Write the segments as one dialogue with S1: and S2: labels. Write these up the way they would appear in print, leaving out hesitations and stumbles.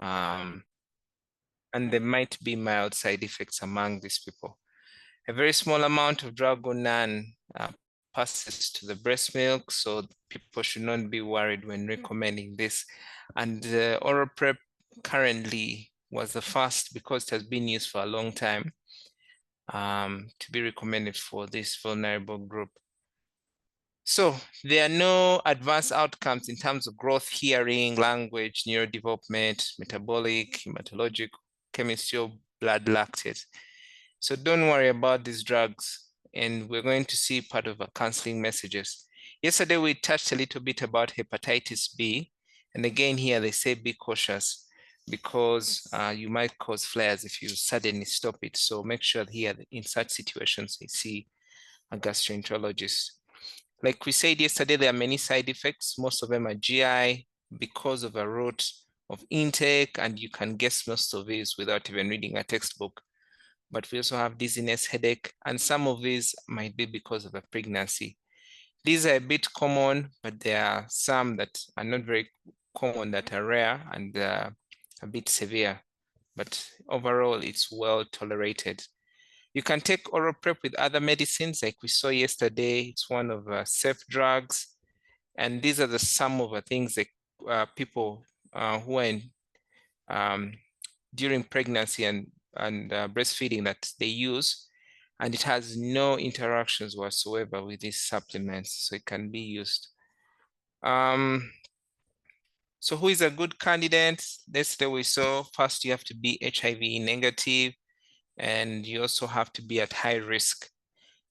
S1: and there might be mild side effects among these people. A very small amount of drug or none passes to the breast milk, so people should not be worried when recommending this. And oral PrEP currently was the first, because it has been used for a long time, to be recommended for this vulnerable group. So there are no advanced outcomes in terms of growth, hearing, language, neurodevelopment, metabolic, hematologic, chemistry, or blood lactate. So don't worry about these drugs, and we're going to see part of our counseling messages. Yesterday, we touched a little bit about hepatitis B. And again, here they say be cautious, because you might cause flares if you suddenly stop it. So make sure here in such situations, you see a gastroenterologist. Like we said yesterday, there are many side effects. Most of them are GI because of a route of intake, and you can guess most of these without even reading a textbook. But we also have dizziness, headache, and some of these might be because of a pregnancy. These are a bit common, but there are some that are not very common, that are rare and a bit severe. But overall, it's well tolerated. You can take oral PrEP with other medicines, like we saw yesterday. It's one of safe drugs. And these are some of the things that people who are in, during pregnancy and breastfeeding that they use. And it has no interactions whatsoever with these supplements, so it can be used. So who is a good candidate? Yesterday we saw, first you have to be HIV negative, and you also have to be at high risk.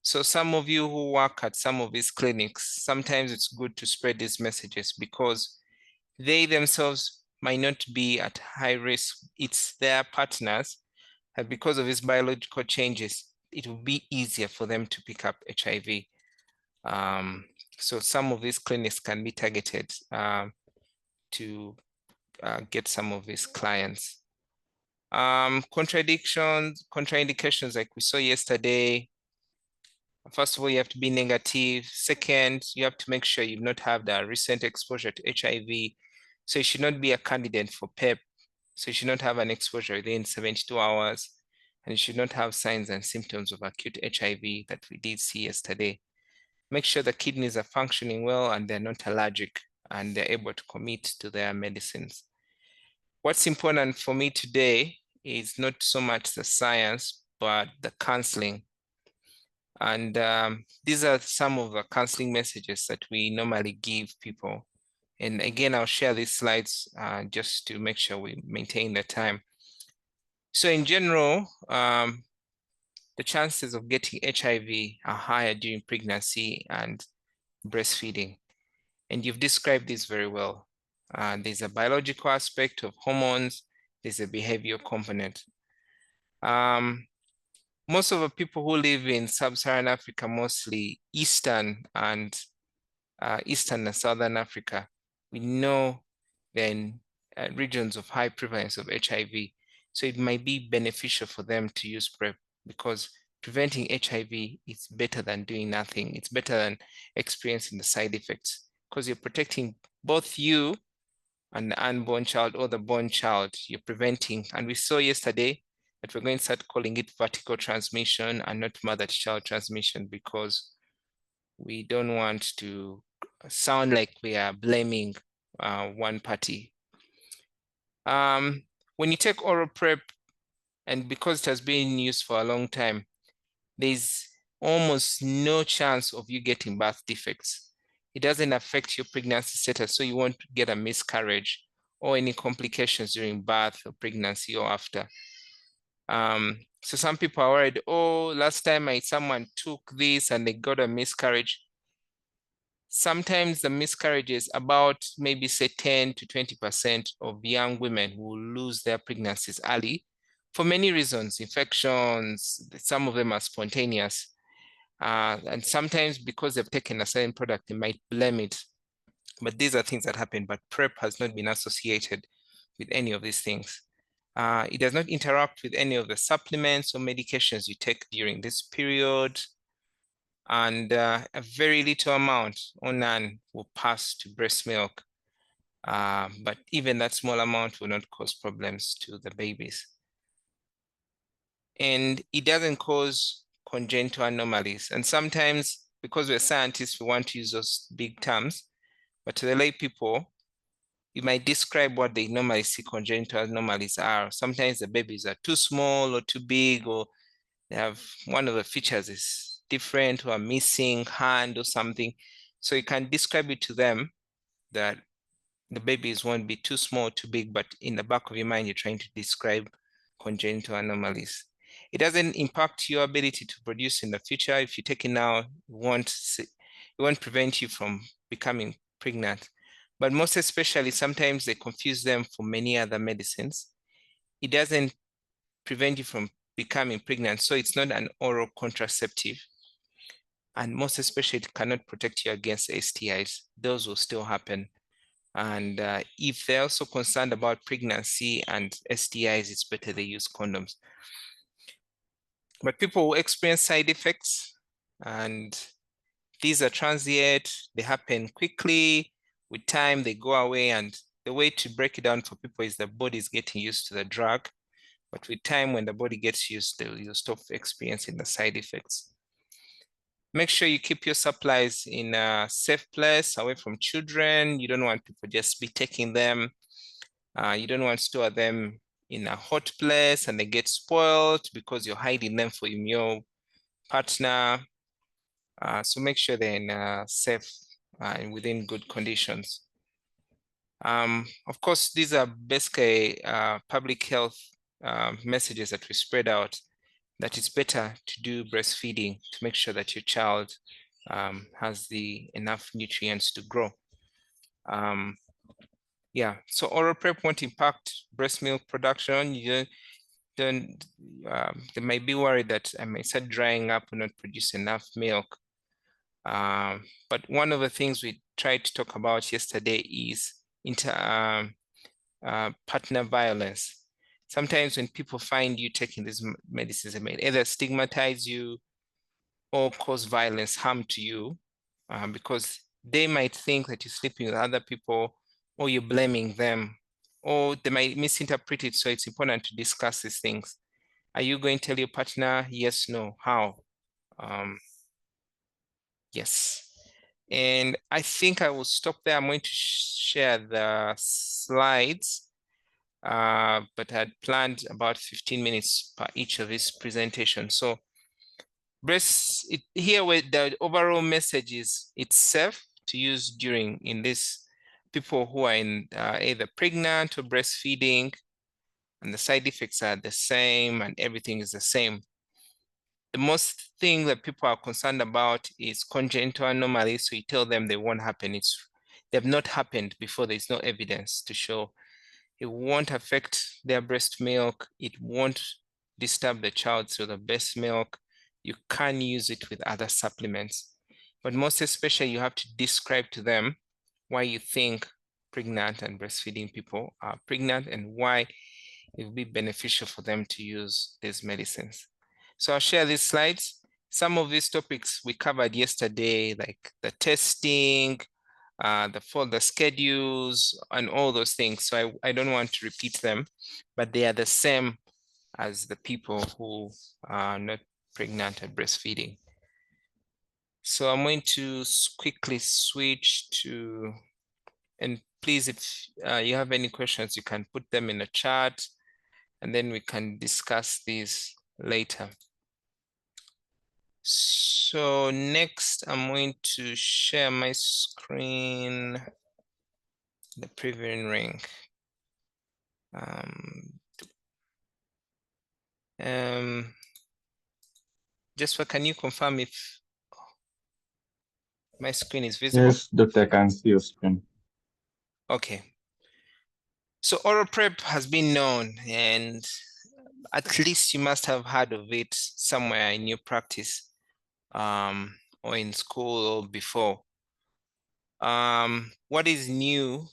S1: So some of you who work at some of these clinics, sometimes it's good to spread these messages, because they themselves might not be at high risk. It's their partners, and because of these biological changes, it will be easier for them to pick up HIV. So some of these clinics can be targeted to get some of these clients. Contraindications, like we saw yesterday. First of all, you have to be negative. Second, you have to make sure you've not had a recent exposure to HIV. So you should not be a candidate for PrEP. So you should not have an exposure within 72 hours. And you should not have signs and symptoms of acute HIV that we did see yesterday. Make sure the kidneys are functioning well and they're not allergic and they're able to commit to their medicines. What's important for me today is not so much the science, but the counseling. And these are some of the counseling messages that we normally give people. And again, I'll share these slides just to make sure we maintain the time. So in general, the chances of getting HIV are higher during pregnancy and breastfeeding. And you've described this very well. There's a biological aspect of hormones. There's a behavioral component. Most of the people who live in sub-Saharan Africa, mostly Eastern and Southern Africa, we know they're in regions of high prevalence of HIV. So it might be beneficial for them to use PrEP, because preventing HIV is better than doing nothing. It's better than experiencing the side effects, because you're protecting both you and the unborn child or the born child. You're preventing, and we saw yesterday that we're going to start calling it vertical transmission and not mother-to-child transmission, because we don't want to sound like we are blaming one party. When you take oral PrEP, and because it has been used for a long time, there's almost no chance of you getting birth defects. It doesn't affect your pregnancy status, so you won't get a miscarriage or any complications during birth or pregnancy or after. So some people are worried, oh, last time someone took this and they got a miscarriage. Sometimes the miscarriages, about maybe say 10 to 20% of young women will lose their pregnancies early for many reasons, infections, some of them are spontaneous. And sometimes because they've taken a certain product, they might blame it. But these are things that happen, but PrEP has not been associated with any of these things. It does not interact with any of the supplements or medications you take during this period. And a very little amount or none will pass to breast milk. But even that small amount will not cause problems to the babies. And it doesn't cause congenital anomalies. And sometimes, because we're scientists, we want to use those big terms, but to the lay people, you might describe what they normally see congenital anomalies are. Sometimes the babies are too small or too big, or they have one of the features is different or missing hand or something. So you can describe it to them that the babies won't be too small, too big, but in the back of your mind, you're trying to describe congenital anomalies. It doesn't impact your ability to produce in the future. If you take it now, it won't prevent you from becoming pregnant. But most especially, sometimes they confuse them for many other medicines. It doesn't prevent you from becoming pregnant, so it's not an oral contraceptive. And most especially, it cannot protect you against STIs. Those will still happen. And if they're also concerned about pregnancy and STIs, it's better they use condoms. But people will experience side effects, and these are transient. They happen quickly. With time, they go away. And the way to break it down for people is the body is getting used to the drug. But with time, when the body gets used to it, you'll stop experiencing the side effects. Make sure you keep your supplies in a safe place, away from children. You don't want people just be taking them. You don't want to store them in a hot place and they get spoiled because you're hiding them for your partner. So make sure they're in safe and within good conditions. Of course, these are basically public health messages that we spread out, that it's better to do breastfeeding to make sure that your child has enough nutrients to grow. Yeah, so oral PrEP won't impact breast milk production. They might be worried that I may start drying up and not produce enough milk. But one of the things we tried to talk about yesterday is partner violence. Sometimes when people find you taking these medicines, they may either stigmatize you or cause violence, harm to you, because they might think that you're sleeping with other people or you're blaming them, or they might misinterpret it. So it's important to discuss these things. Are you going to tell your partner? Yes, no, how? Yes. And I think I will stop there. I'm going to share the slides, but I had planned about 15 minutes per each of these presentations. So here where the overall message is it's safe to use in this people who are either pregnant or breastfeeding, and the side effects are the same and everything is the same. The most thing that people are concerned about is congenital anomalies. So you tell them they won't happen. They've not happened before. There's no evidence to show. It won't affect their breast milk. It won't disturb the child through the breast milk. You can use it with other supplements. But most especially, you have to describe to them why you think pregnant and breastfeeding people are pregnant and why it will be beneficial for them to use these medicines. So I'll share these slides. Some of these topics we covered yesterday, like the testing, the schedules, and all those things. So I don't want to repeat them, but they are the same as the people who are not pregnant and breastfeeding. So I'm going to quickly switch to, and please, if you have any questions, you can put them in the chat and then we can discuss these later. So next, I'm going to share my screen, the previewing ring. Just can you confirm if my screen is visible?
S2: Yes, Dr. I can see your screen.
S1: Okay. So oral PrEP has been known, and at least you must have heard of it somewhere in your practice or in school or before. What is new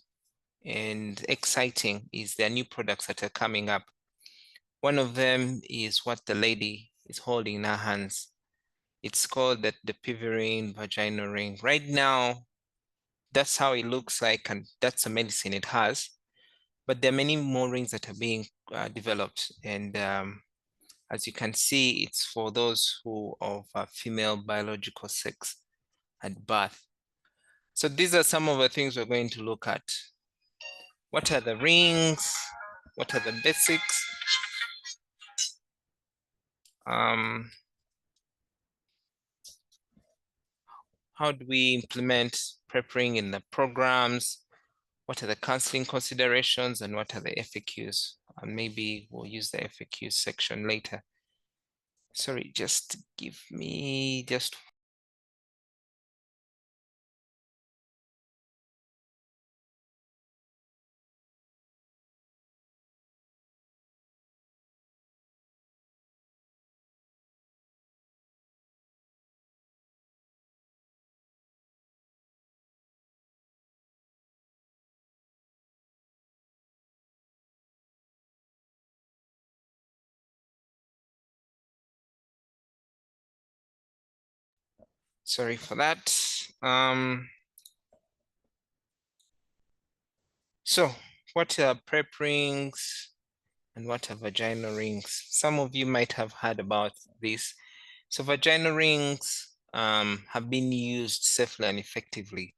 S1: and exciting is there are new products that are coming up. One of them is what the lady is holding in her hands. It's called the Pivirine vaginal ring. Right now, that's how it looks like, and that's a medicine it has. But there are many more rings that are being developed, and as you can see, it's for those who of female biological sex at birth. So these are some of the things we're going to look at. What are the rings? What are the basics? How do we implement PrEP ring in the programs? What are the counseling considerations, and what are the FAQs? And maybe we'll use the FAQ section later. Sorry, just give me just. Sorry for that. So what are PrEP rings and what are vaginal rings? Some of you might have heard about this. So vaginal rings have been used safely and effectively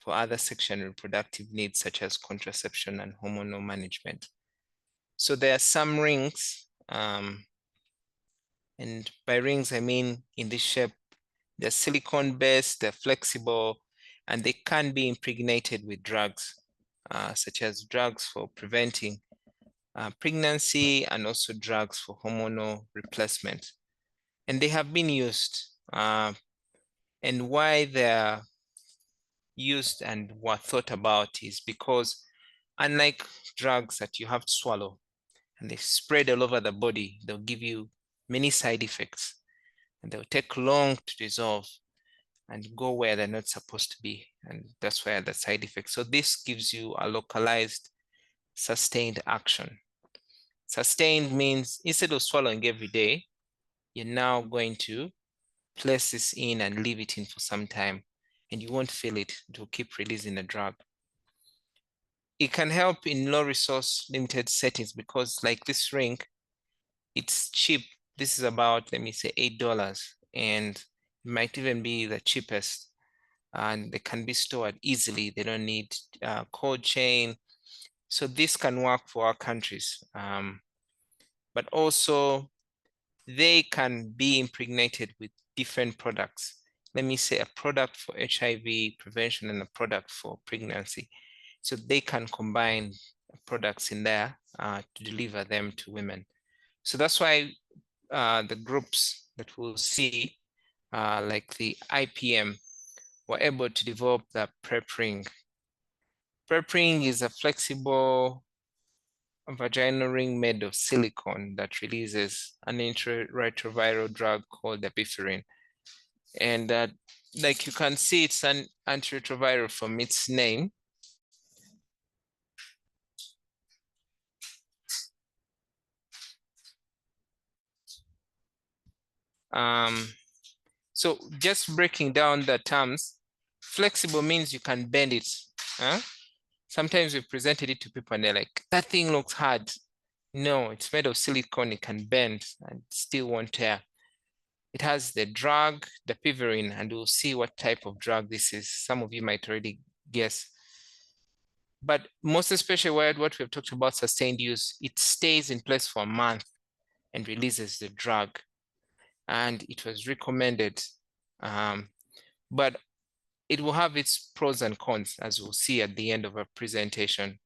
S1: for other sexual and reproductive needs such as contraception and hormonal management. So there are some rings, and by rings I mean in this shape. They're silicone-based, they're flexible, and they can be impregnated with drugs, such as drugs for preventing pregnancy and also drugs for hormonal replacement. And they have been used. And why they're used and were thought about is because unlike drugs that you have to swallow and they spread all over the body, they'll give you many side effects and they'll take long to dissolve and go where they're not supposed to be. And that's where the side effects. So this gives you a localized, sustained action. Sustained means instead of swallowing every day, you're now going to place this in and leave it in for some time, and you won't feel it. It will keep releasing the drug. It can help in low resource limited settings because like this ring, it's cheap. This is about, let me say, $8, and it might even be the cheapest, and they can be stored easily. They don't need cold chain. So this can work for our countries. But also they can be impregnated with different products. Let me say a product for HIV prevention and a product for pregnancy. So they can combine products in there to deliver them to women. So that's why the groups that we'll see, like the IPM, were able to develop the PrEP ring. PrEP ring is a flexible vaginal ring made of silicone that releases an antiretroviral drug called epinephrine. And like you can see, it's an antiretroviral from its name. So just breaking down the terms, flexible means you can bend it. Huh? Sometimes we've presented it to people and they're like, that thing looks hard. No, it's made of silicone, it can bend and still won't tear. It has the drug, the epinephrine, and we'll see what type of drug this is. Some of you might already guess. But most especially what we've talked about sustained use, it stays in place for a month and releases the drug. And it was recommended, but it will have its pros and cons, as we'll see at the end of our presentation.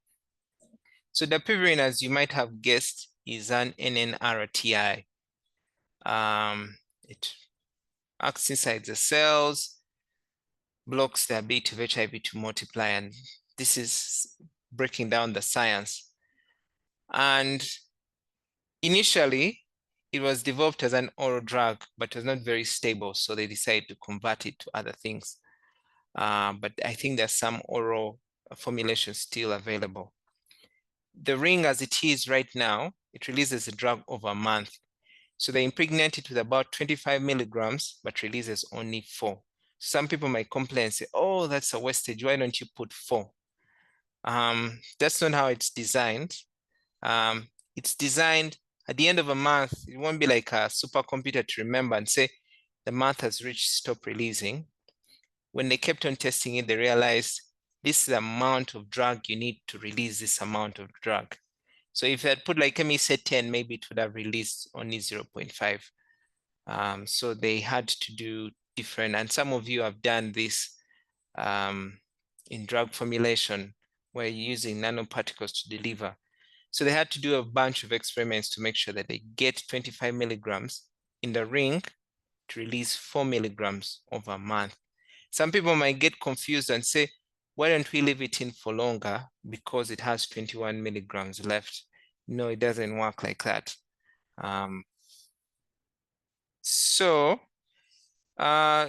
S1: So the epinephrine, as you might have guessed, is an NNRTI. It acts inside the cells, blocks the ability of HIV to multiply, and this is breaking down the science. And initially, it was developed as an oral drug, but was not very stable, so they decided to convert it to other things. But I think there's some oral formulations still available. The ring as it is right now, it releases the drug over a month. So they impregnate it with about 25 milligrams, but releases only 4. Some people might complain and say, oh, that's a wastage. Why don't you put 4? That's not how it's designed. It's designed at the end of a month. It won't be like a supercomputer to remember and say the month has reached stop releasing. When they kept on testing it, they realized this is the amount of drug you need to release this amount of drug. So if I put, like, let me say 10, maybe it would have released only 0.5. So they had to do different, and some of you have done this in drug formulation where you're using nanoparticles to deliver. So they had to do a bunch of experiments to make sure that they get 25 milligrams in the ring to release 4 milligrams over a month. Some people might get confused and say, why don't we leave it in for longer because it has 21 milligrams left? No, it doesn't work like that.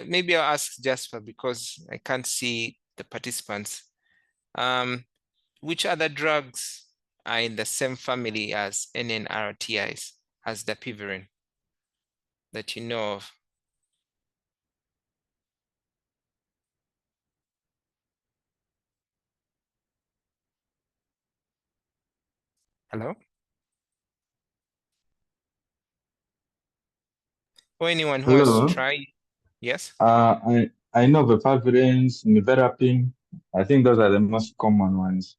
S1: Maybe I'll ask Jasper because I can't see the participants. Which other drugs are in the same family as NNRTIs, as dapivirine, that you know of? Hello? Or anyone who has
S2: Hello.
S1: tried? Yes?
S2: I know Vipavirins, Niverapine. I think those are the most common ones.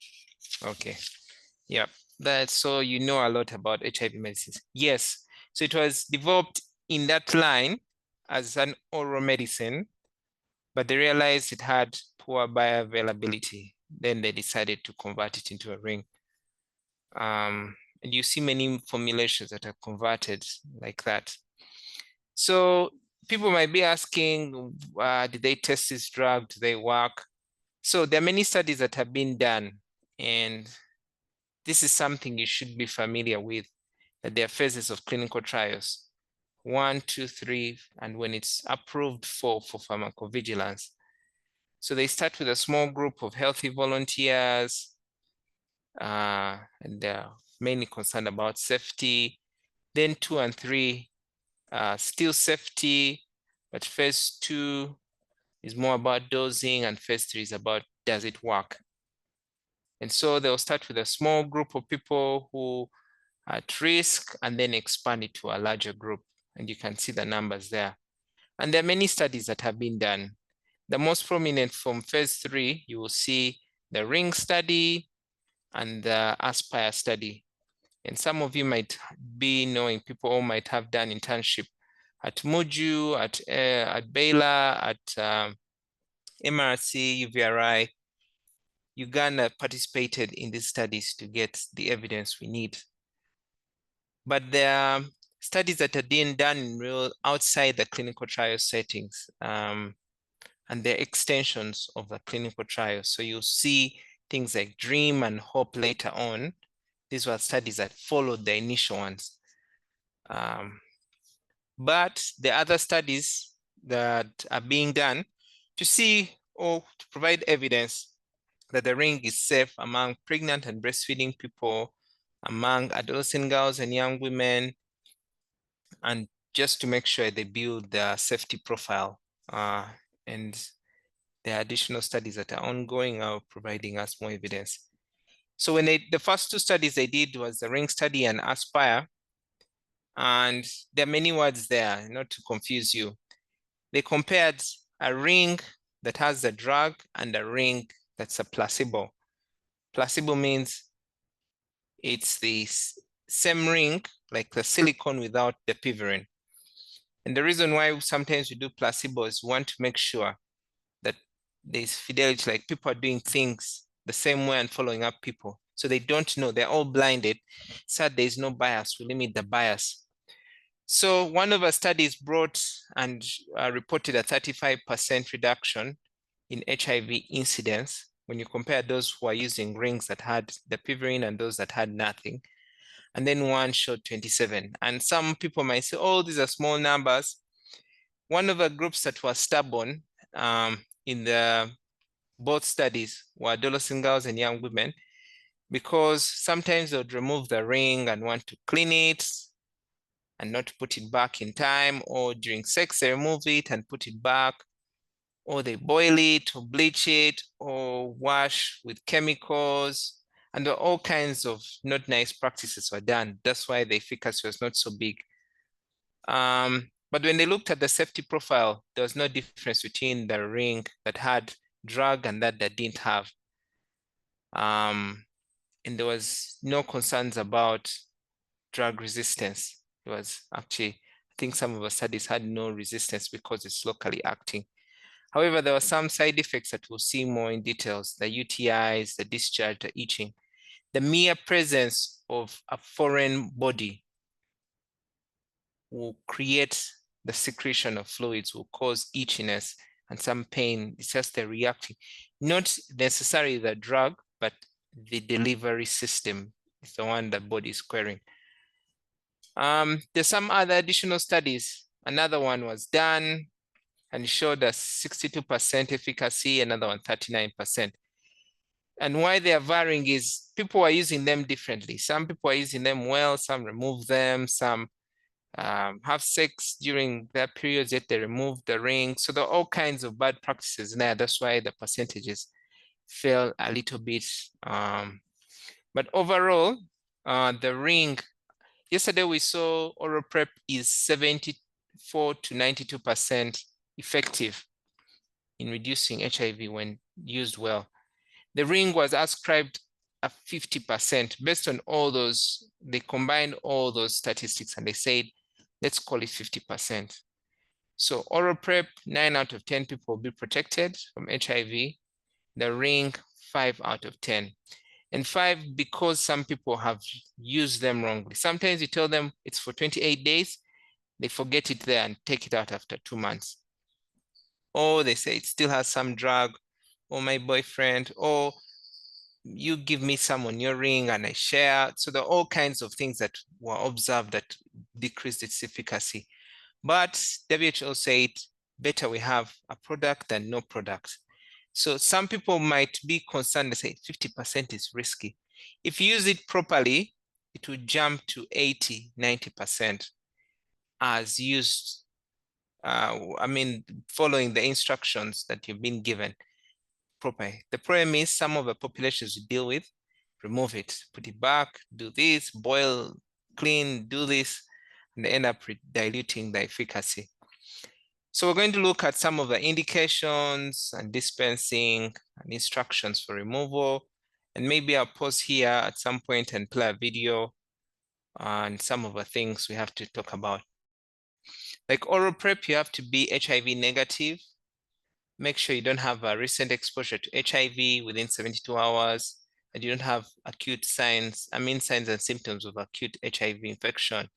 S1: Okay. Yeah. So you know a lot about HIV medicines. Yes. So it was developed in that line as an oral medicine, but they realized it had poor bioavailability. Then they decided to convert it into a ring. And you see many formulations that are converted like that. So people might be asking, did they test this drug? Do they work? So there are many studies that have been done, and this is something you should be familiar with, that there are phases of clinical trials, 1, 2, 3, and when it's approved for pharmacovigilance. So they start with a small group of healthy volunteers, and they're mainly concerned about safety. Then 2 and 3, still safety, but phase 2 is more about dosing, and phase 3 is about, does it work? And so they'll start with a small group of people who are at risk and then expand it to a larger group. And you can see the numbers there. And there are many studies that have been done. The most prominent from phase 3, you will see the RING study and the ASPIRE study. And some of you might be knowing people who might have done internship at MUJU, at Baylor, at MRC, UVRI. Uganda participated in these studies to get the evidence we need. But there are studies that are being done in real outside the clinical trial settings, and they're extensions of the clinical trial. So you'll see things like DREAM and HOPE later on. These were studies that followed the initial ones. But the other studies that are being done to see or to provide evidence that the ring is safe among pregnant and breastfeeding people, among adolescent girls and young women, and just to make sure they build the safety profile. And the additional studies that are ongoing are providing us more evidence. So when the first 2 studies they did was the ring study and ASPIRE, and there are many words there, not to confuse you. They compared a ring that has the drug and a ring that's a placebo. Placebo means it's the same ring, like the silicone without the dapivirine. And the reason why sometimes we do placebo is we want to make sure that there's fidelity, like people are doing things the same way and following up people. So they don't know, they're all blinded. So there's no bias, we limit the bias. So one of our studies brought and reported a 35% reduction in HIV incidence when you compare those who are using rings that had the dapivirine and those that had nothing. And then one showed 27. And some people might say, oh, these are small numbers. One of the groups that was stubborn in the both studies were adolescent girls and young women, because sometimes they would remove the ring and want to clean it and not put it back in time, or during sex they remove it and put it back. or they boil it or bleach it or wash with chemicals, and all kinds of not nice practices were done. That's why the efficacy was not so big. But when they looked at the safety profile, there was no difference between the ring that had drug and that didn't have. And there was no concerns about drug resistance. It was actually, I think some of the studies had no resistance because it's locally acting. However, there were some side effects that we'll see more in details: the UTIs, the discharge, the itching. The mere presence of a foreign body will create the secretion of fluids, will cause itchiness and some pain. It's just the reacting, not necessarily the drug, but the delivery system is the one that body is querying. There's some other additional studies. Another one was done and showed a 62% efficacy, another one 39%. And why they are varying is people are using them differently. Some people are using them well, some remove them, some have sex during their periods, yet they remove the ring. So there are all kinds of bad practices there. That's why the percentages fell a little bit. But overall, the ring, yesterday we saw oral PrEP is 74 to 92% effective in reducing HIV when used well. The ring was ascribed a 50% based on all those. They combined all those statistics and they said, let's call it 50%. So oral PrEP, 9 out of 10 people will be protected from HIV. The ring, 5 out of 10. And 5 because some people have used them wrongly. Sometimes you tell them it's for 28 days, they forget it there and take it out after 2 months. Or they say it still has some drug, or my boyfriend, or you give me some on your ring and I share. So there are all kinds of things that were observed that decreased its efficacy. But WHO said better we have a product than no product. So some people might be concerned, they say 50% is risky. If you use it properly, it will jump to 80, 90% as used, following the instructions that you've been given properly. The problem is some of the populations you deal with, remove it, put it back, do this, boil, clean, do this, and they end up diluting the efficacy. So we're going to look at some of the indications and dispensing and instructions for removal. And maybe I'll pause here at some point and play a video on some of the things we have to talk about. Like oral PrEP, you have to be HIV negative. Make sure you don't have a recent exposure to HIV within 72 hours, and you don't have acute signs and symptoms of acute HIV infection.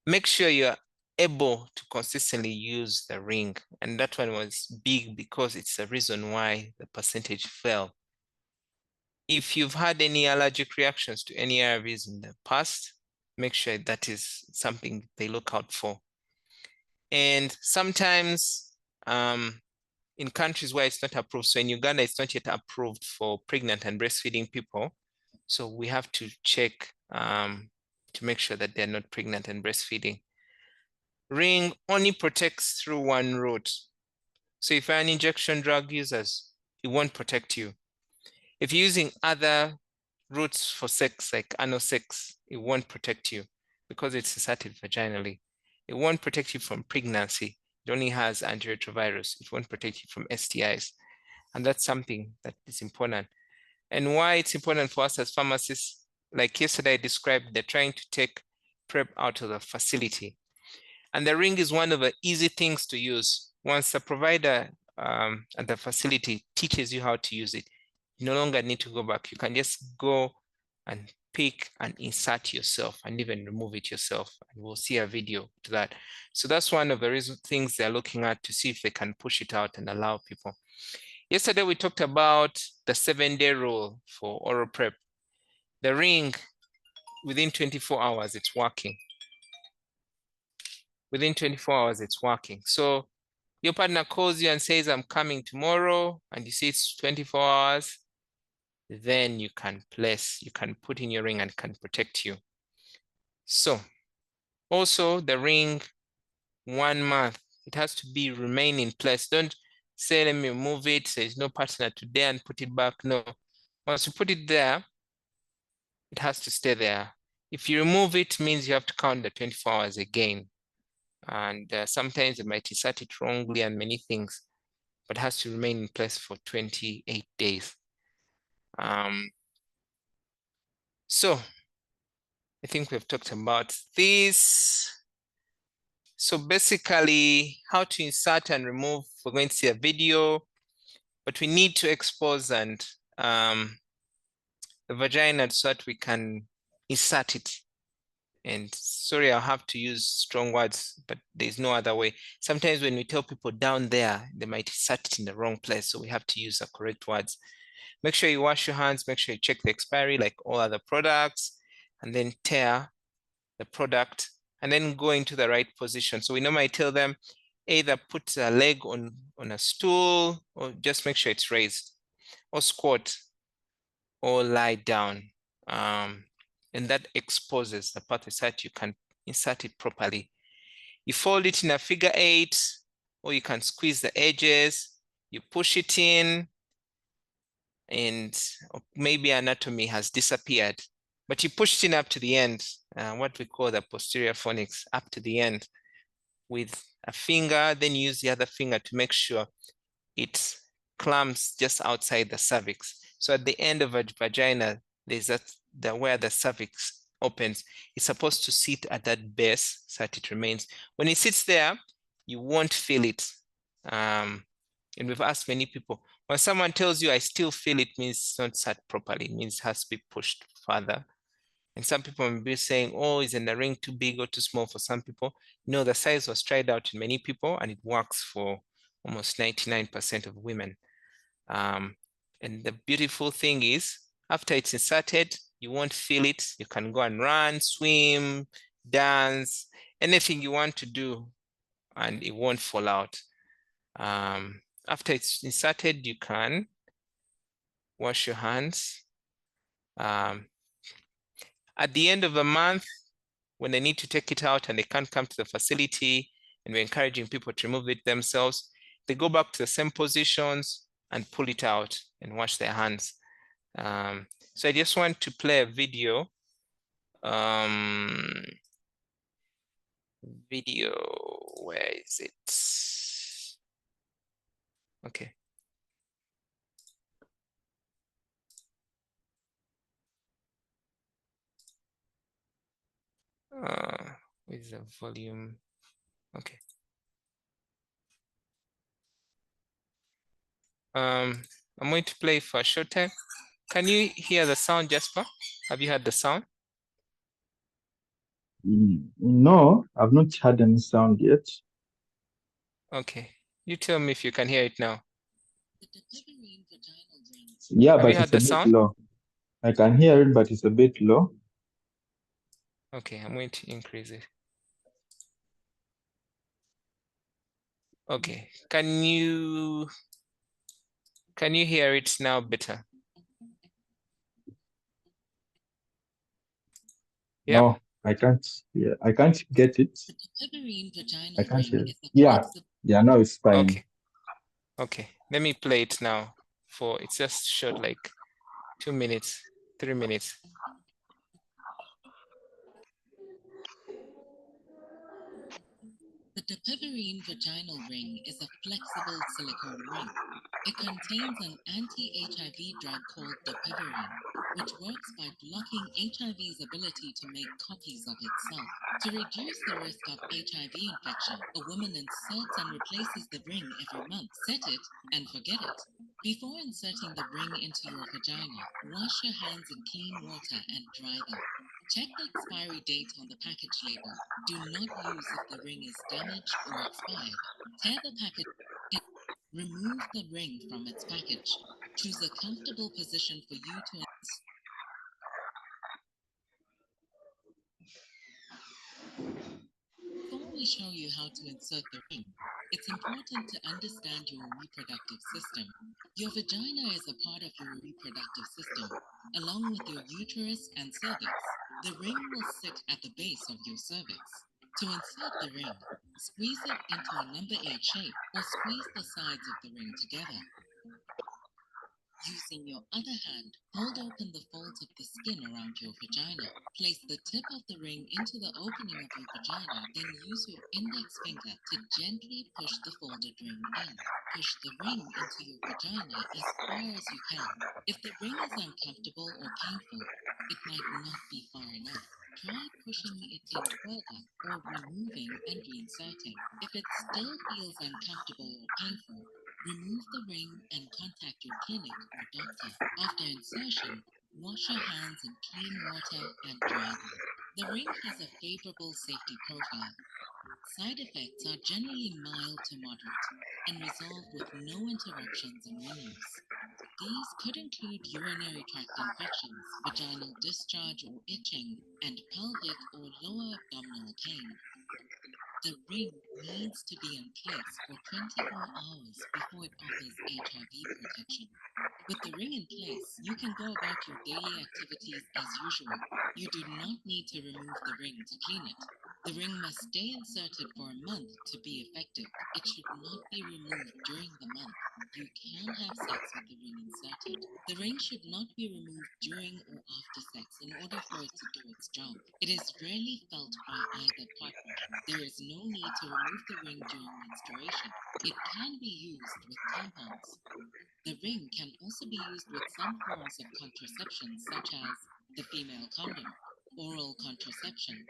S1: Make sure you're able to consistently use the ring. And that one was big because it's the reason why the percentage fell. If you've had any allergic reactions to any ARVs in the past, make sure that is something they look out for. And sometimes in countries where it's not approved, so in Uganda, it's not yet approved for pregnant and breastfeeding people. So we have to check to make sure that they're not pregnant and breastfeeding. Ring only protects through one route. So if you're an injection drug users, it won't protect you. If you're using other routes for sex, like anal sex, it won't protect you because it's inserted vaginally. It won't protect you from pregnancy. It only has antiretrovirus. It won't protect you from STIs. And that's something that is important. And why it's important for us as pharmacists, like yesterday I described, they're trying to take PrEP out of the facility. And the ring is one of the easy things to use. Once the provider at the facility teaches you how to use it, you no longer need to go back. You can just go and pick and insert yourself and even remove it yourself. And we'll see a video to that. So that's one of the things they're looking at to see if they can push it out and allow people. Yesterday, we talked about the 7-day rule for oral PrEP. The ring, within 24 hours, it's working. Within 24 hours, it's working. So your partner calls you and says, I'm coming tomorrow, and you see it's 24 hours, then you can put in your ring and can protect you. So also the ring, 1 month, it has to remain in place. Don't say, let me remove it. There's no partner today and put it back. No. Once you put it there, it has to stay there. If you remove it, means you have to count the 24 hours again. And sometimes they might insert it wrongly and many things, but it has to remain in place for 28 days. So I think we've talked about this. So basically, how to insert and remove, we're going to see a video, but we need to expose and the vagina so that we can insert it. And sorry, I'll have to use strong words, but there's no other way. Sometimes when we tell people down there, they might insert it in the wrong place. So we have to use the correct words. Make sure you wash your hands, make sure you check the expiry like all other products, and then tear the product and then go into the right position. So we normally tell them either put a leg on a stool or just make sure it's raised, or squat or lie down. And that exposes the part that you can insert it properly. You fold it in a figure 8, or you can squeeze the edges, you push it in, and maybe anatomy has disappeared, but you push it in up to the end, what we call the posterior fornix, up to the end with a finger, then use the other finger to make sure it clamps just outside the cervix. So at the end of a vagina, there's where the cervix opens. It's supposed to sit at that base so that it remains. When it sits there, you won't feel it. And we've asked many people, when someone tells you, I still feel it, means it's not sat properly, it means it has to be pushed further. And some people may be saying, oh, is the ring too big or too small for some people? No, the size was tried out in many people and it works for almost 99% of women. And the beautiful thing is, after it's inserted, you won't feel it. You can go and run, swim, dance, anything you want to do, and it won't fall out. After it's inserted, you can wash your hands. At the end of a month, when they need to take it out and they can't come to the facility, and we're encouraging people to remove it themselves, they go back to the same positions and pull it out and wash their hands. So I just want to play a video. Video, where is it? Okay. With the volume, okay. I'm going to play for a short time. Can you hear the sound, Jasper? Have you heard the sound?
S2: No, I've not heard any sound yet.
S1: Okay. You tell me if you can hear it now.
S2: Yeah,
S1: Have
S2: but
S1: you heard
S2: it's a
S1: the
S2: bit
S1: sound?
S2: low. I can hear it, but it's a bit low.
S1: Okay, I'm going to increase it. Okay, can you hear it now better? Yeah.
S2: No, I can't. Yeah, I can't get it. I can't hear it. Yeah, yeah, now it's fine.
S1: Okay. Okay, let me play it now. It's just short, like 2 minutes, 3 minutes.
S3: The dapivirine vaginal ring is a flexible silicone ring. It contains an anti-HIV drug called dapivirine, which works by blocking HIV's ability to make copies of itself. To reduce the risk of HIV infection, a woman inserts and replaces the ring every month. Set it and forget it. Before inserting the ring into your vagina, wash your hands in clean water and dry them. Check the expiry date on the package label. Do not use if the ring is damaged or expired. Tear the package. Remove the ring from its package. Choose a comfortable position for you to insert. Before we show you how to insert the ring, it's important to understand your reproductive system. Your vagina is a part of your reproductive system, along with your uterus and cervix. The ring will sit at the base of your cervix. To insert the ring, squeeze it into a number 8 shape or squeeze the sides of the ring together. Using your other hand, hold open the folds of the skin around your vagina. Place the tip of the ring into the opening of your vagina, then use your index finger to gently push the folded ring in. Push the ring into your vagina as far as you can. If the ring is uncomfortable or painful, it might not be far enough. Try pushing it in further or removing and reinserting. If it still feels uncomfortable or painful, remove the ring and contact your clinic or doctor. After insertion, wash your hands in clean water and dry them. The ring has a favorable safety profile. Side effects are generally mild to moderate and resolve with no interruptions in ring use. These could include urinary tract infections, vaginal discharge or itching, and pelvic or lower abdominal pain. The ring needs to be in place for 24 hours before it offers HIV protection. With the ring in place, you can go about your daily activities as usual. You do not need to remove the ring to clean it. The ring must stay inserted for a month to be effective. It should not be removed during the month. You can have sex with the ring inserted. The ring should not be removed during or after sex in order for it to do its job. It is rarely felt by either partner. There is no need to remove the ring during menstruation. It can be used with tampons. The ring can also be used with some forms of contraception, such as the female condom, oral contraception,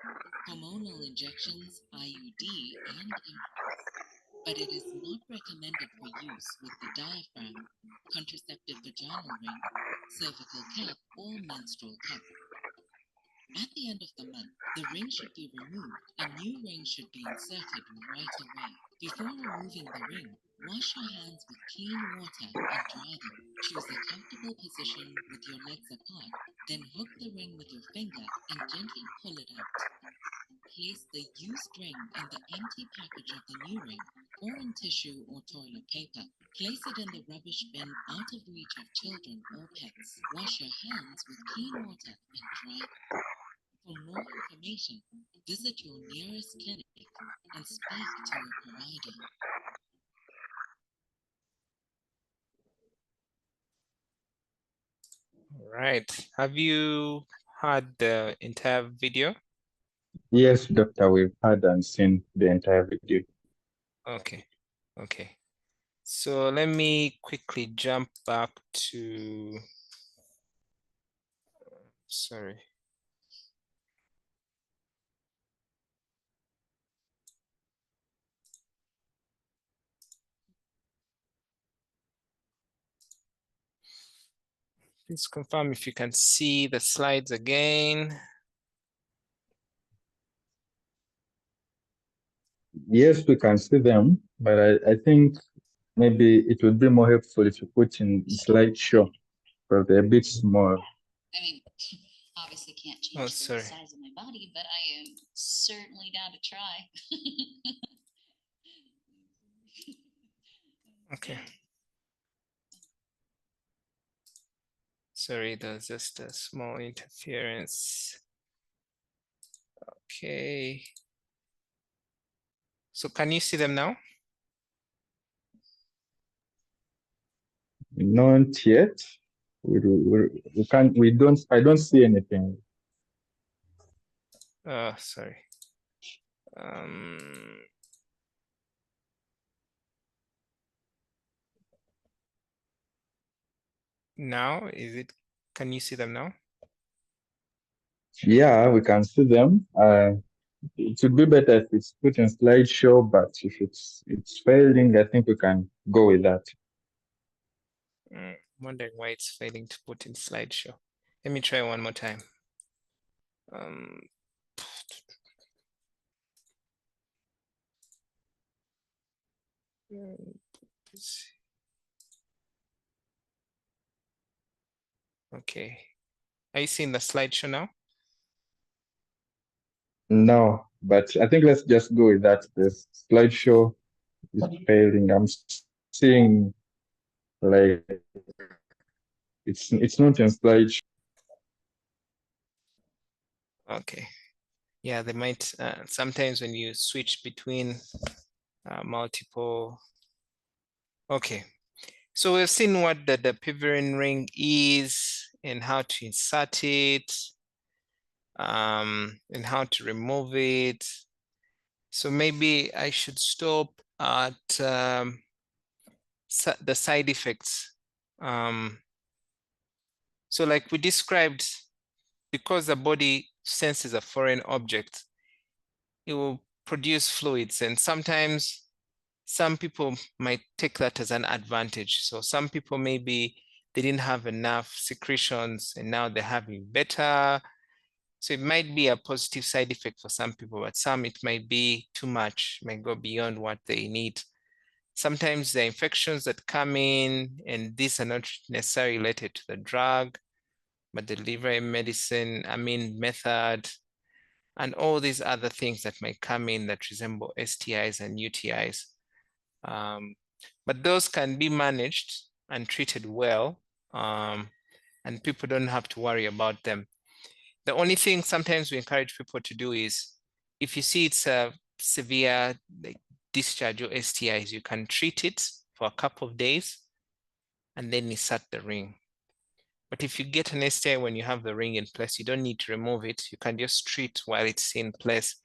S3: hormonal injections, IUD, and implants. But it is not recommended for use with the diaphragm, contraceptive vaginal ring, cervical cap, or menstrual cup. At the end of the month, the ring should be removed. A new ring should be inserted right away. Before removing the ring, wash your hands with clean water and dry them. Choose a comfortable position with your legs apart, then hook the ring with your finger and gently pull it out. Place the used ring in the empty package of the new ring, or in tissue or toilet paper. Place it in the rubbish bin out of reach of children or pets. Wash your hands with clean water and dry them. For more information, visit your nearest clinic and speak to a provider.
S1: All right. Have you had the entire video?
S2: Yes, doctor, we've heard and seen the entire video.
S1: Okay. Okay. So let me quickly jump back to, sorry. Please confirm if you can see the slides again.
S2: Yes, we can see them, but I think maybe it would be more helpful if you put in slideshow because they're a bit small.
S4: I mean, obviously can't change the size of my body, but I am certainly down to try.
S1: Okay. Sorry, there's just a small interference. Okay. So can you see them now?
S2: Not yet. We can't. We don't. I don't see anything.
S1: Sorry. Now is it? Can you see them now?
S2: Yeah, we can see them. It would be better if it's put in slideshow, but if it's failing, I think we can go with that.
S1: I'm wondering why it's failing to put in slideshow. Let me try one more time. Okay. Are you seeing the slideshow now?
S2: No, but I think let's just go with that. The slideshow is failing. I'm seeing like it's not in slideshow.
S1: Okay. Yeah, they might, sometimes when you switch between multiple. Okay, so we've seen what the dapivirine ring is and how to insert it, and how to remove it. So maybe I should stop at the side effects. So like we described, because the body senses a foreign object, it will produce fluids, and sometimes some people might take that as an advantage. So some people maybe they didn't have enough secretions and now they're having better. So it might be a positive side effect for some people, but some it might be too much, might go beyond what they need. Sometimes the infections that come in, and these are not necessarily related to the drug, but the delivery medicine, method, and all these other things that might come in that resemble STIs and UTIs. But those can be managed and treated well, and people don't have to worry about them. The only thing sometimes we encourage people to do is, if you see it's a severe like discharge or STIs, you can treat it for a couple of days and then insert the ring. But if you get an STI when you have the ring in place, you don't need to remove it. You can just treat while it's in place.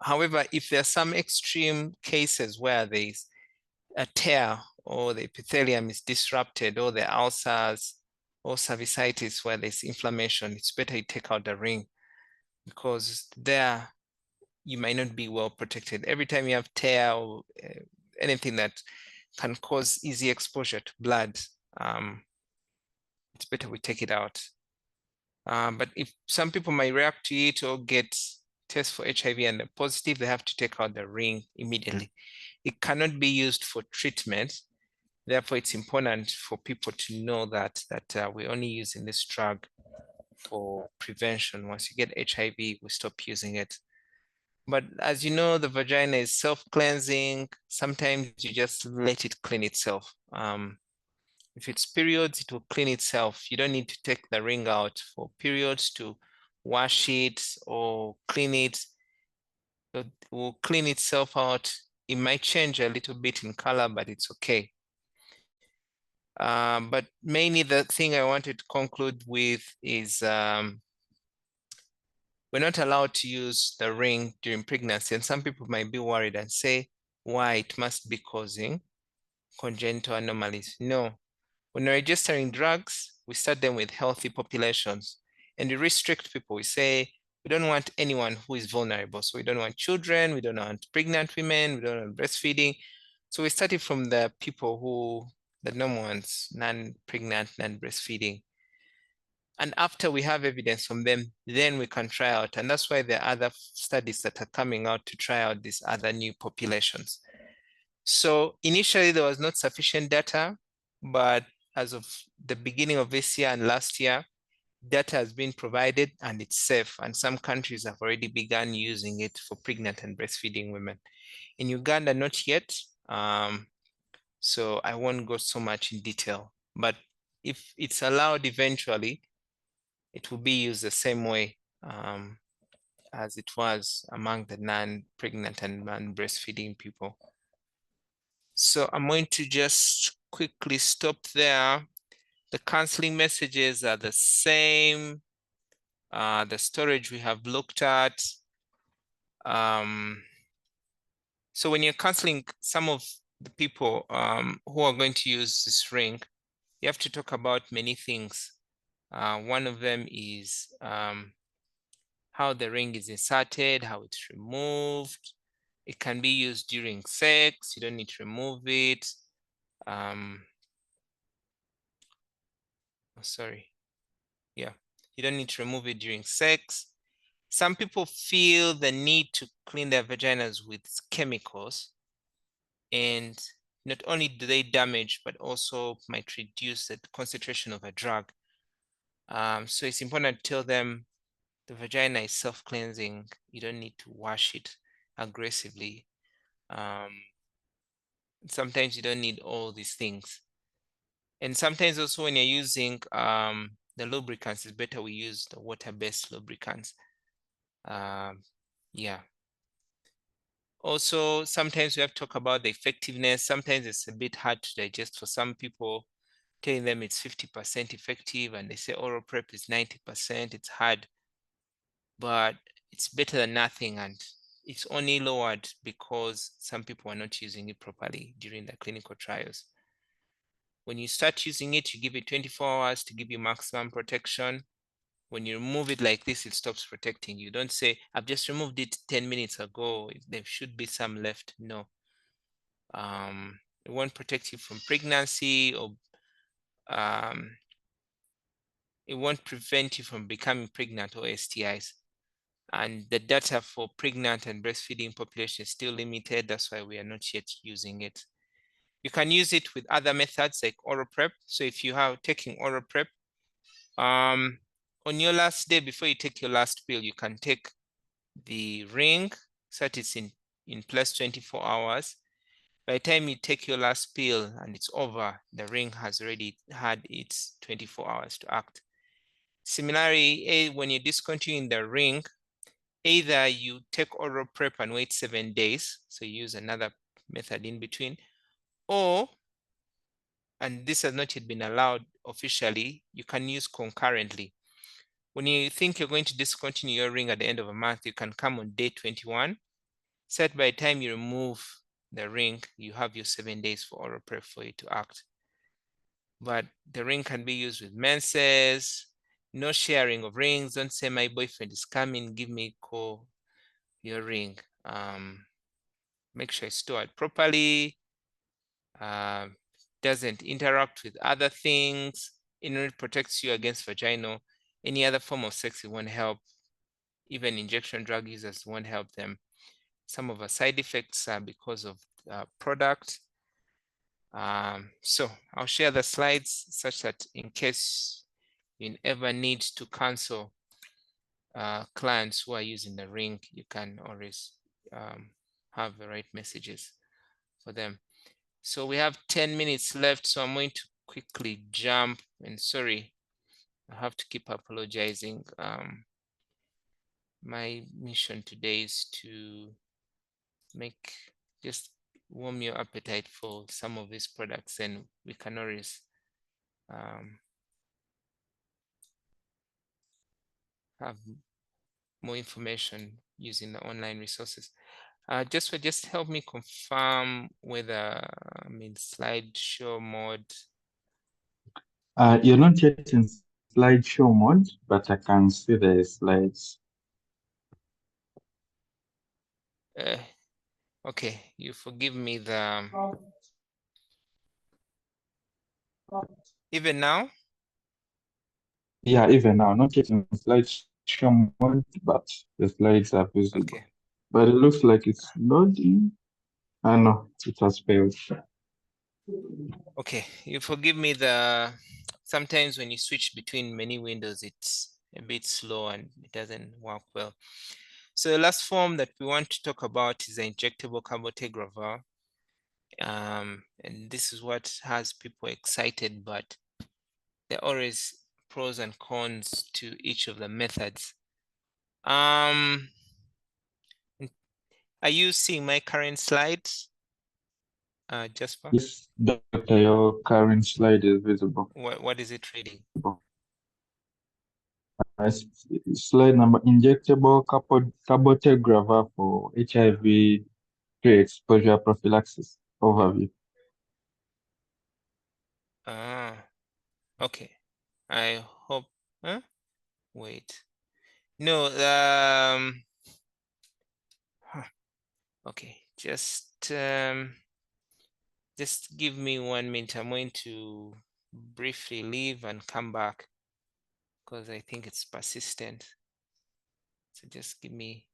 S1: However, if there are some extreme cases where there's a tear or the epithelium is disrupted, or the ulcers or cervicitis where there's inflammation, it's better you take out the ring, because there you might not be well protected. Every time you have tear or anything that can cause easy exposure to blood, it's better we take it out. But if some people might react to it or get tests for HIV and they're positive, they have to take out the ring immediately. It cannot be used for treatment. Therefore, it's important for people to know that we're only using this drug for prevention. Once you get HIV, we stop using it. But as you know, the vagina is self-cleansing. Sometimes you just let it clean itself. If it's periods, it will clean itself. You don't need to take the ring out for periods to wash it or clean it. It will clean itself out. It might change a little bit in color, but it's okay. But mainly the thing I wanted to conclude with is we're not allowed to use the ring during pregnancy. And some people might be worried and say, why? It must be causing congenital anomalies. No. When we're registering drugs, we start them with healthy populations, and we restrict people. We say we don't want anyone who is vulnerable. So we don't want children, we don't want pregnant women, we don't want breastfeeding. So we started from the people who, the normal ones, non-pregnant, non-breastfeeding. And after we have evidence from them, then we can try out. And that's why there are other studies that are coming out to try out these other new populations. So initially there was not sufficient data, but as of the beginning of this year and last year, data has been provided and it's safe. And some countries have already begun using it for pregnant and breastfeeding women. In Uganda, not yet. So I won't go so much in detail, but if it's allowed eventually, it will be used the same way as it was among the non-pregnant and non-breastfeeding people. So I'm going to just quickly stop there. The counseling messages are the same. The storage we have looked at. So when you're counseling some of the people who are going to use this ring, you have to talk about many things. One of them is how the ring is inserted, how it's removed. It can be used during sex. You don't need to remove it. Yeah, you don't need to remove it during sex. Some people feel the need to clean their vaginas with chemicals, and not only do they damage, but also might reduce the concentration of a drug. So it's important to tell them the vagina is self-cleansing. You don't need to wash it aggressively. Sometimes you don't need all these things. And sometimes also when you're using the lubricants, it's better we use the water-based lubricants. Yeah. Also, sometimes we have to talk about the effectiveness. Sometimes it's a bit hard to digest for some people. Telling them it's 50% effective and they say oral PrEP is 90%. It's hard, but it's better than nothing, and it's only lowered because some people are not using it properly during the clinical trials. When you start using it, you give it 24 hours to give you maximum protection. When you remove it like this, it stops protecting you. Don't say, I've just removed it 10 minutes ago, there should be some left. No. It won't protect you from pregnancy, or it won't prevent you from becoming pregnant or STIs. And the data for pregnant and breastfeeding population is still limited. That's why we are not yet using it. You can use it with other methods like oral PrEP. So if you have taking oral PrEP, on your last day before you take your last pill, you can take the ring so that it's in place 24 hours. By the time you take your last pill and it's over, the ring has already had its 24 hours to act. Similarly, when you're discontinuing the ring, either you take oral PrEP and wait 7 days, so you use another method in between, or, and this has not yet been allowed officially, you can use concurrently. When you think you're going to discontinue your ring at the end of a month, you can come on day 21. So that by the time you remove the ring, you have your 7 days for oral PrEP for it to act. But the ring can be used with menses, no sharing of rings. Don't say my boyfriend is coming, give me call your ring. Make sure it's stored properly, doesn't interact with other things. It protects you against vaginal. Any other form of sex, it won't help. Even injection drug users won't help them. Some of the side effects are because of product. So I'll share the slides such that in case you ever need to cancel clients who are using the ring, you can always have the right messages for them. So we have 10 minutes left, so I'm going to quickly jump, and sorry, I have to keep apologizing. My mission today is to just warm your appetite for some of these products, and we can always have more information using the online resources. Just help me confirm whether I'm in slideshow mode.
S2: You're not yet in slideshow mode, but I can see the slides.
S1: Okay, you forgive me the even now?
S2: Yeah, even now, not yet in slideshow mode, but the slides are visible.
S1: Okay.
S2: But it looks like it's loading. No, it has failed.
S1: Okay, you forgive me the sometimes when you switch between many windows, it's a bit slow and it doesn't work well. So the last form that we want to talk about is the injectable cabotegravir. And this is what has people excited, but there are always pros and cons to each of the methods. Are you seeing my current slides, Jasper?
S2: Yes, Doctor, your current slide is visible.
S1: What is it reading?
S2: Slide number injectable cabotegravir for HIV pre-exposure prophylaxis overview.
S1: Okay. I hope, wait. No, okay, just give me 1 minute. I'm going to briefly leave and come back because I think it's persistent. So just give me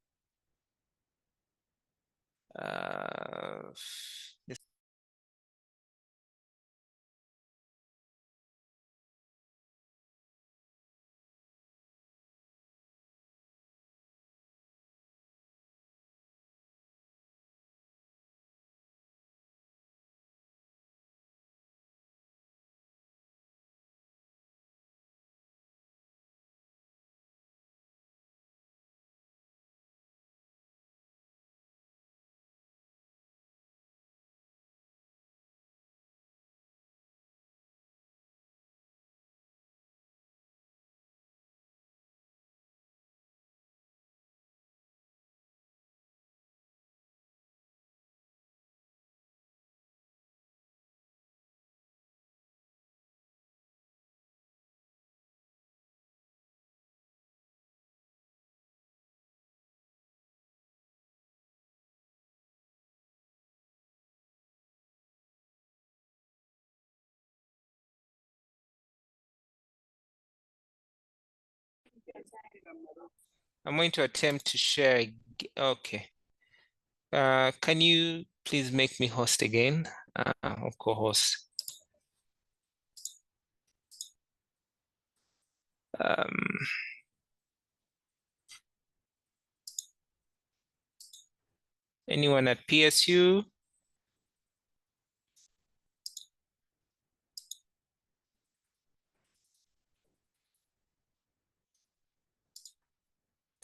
S1: I'm going to attempt to share. Okay. Can you please make me host again, or co-host? Anyone at PSU?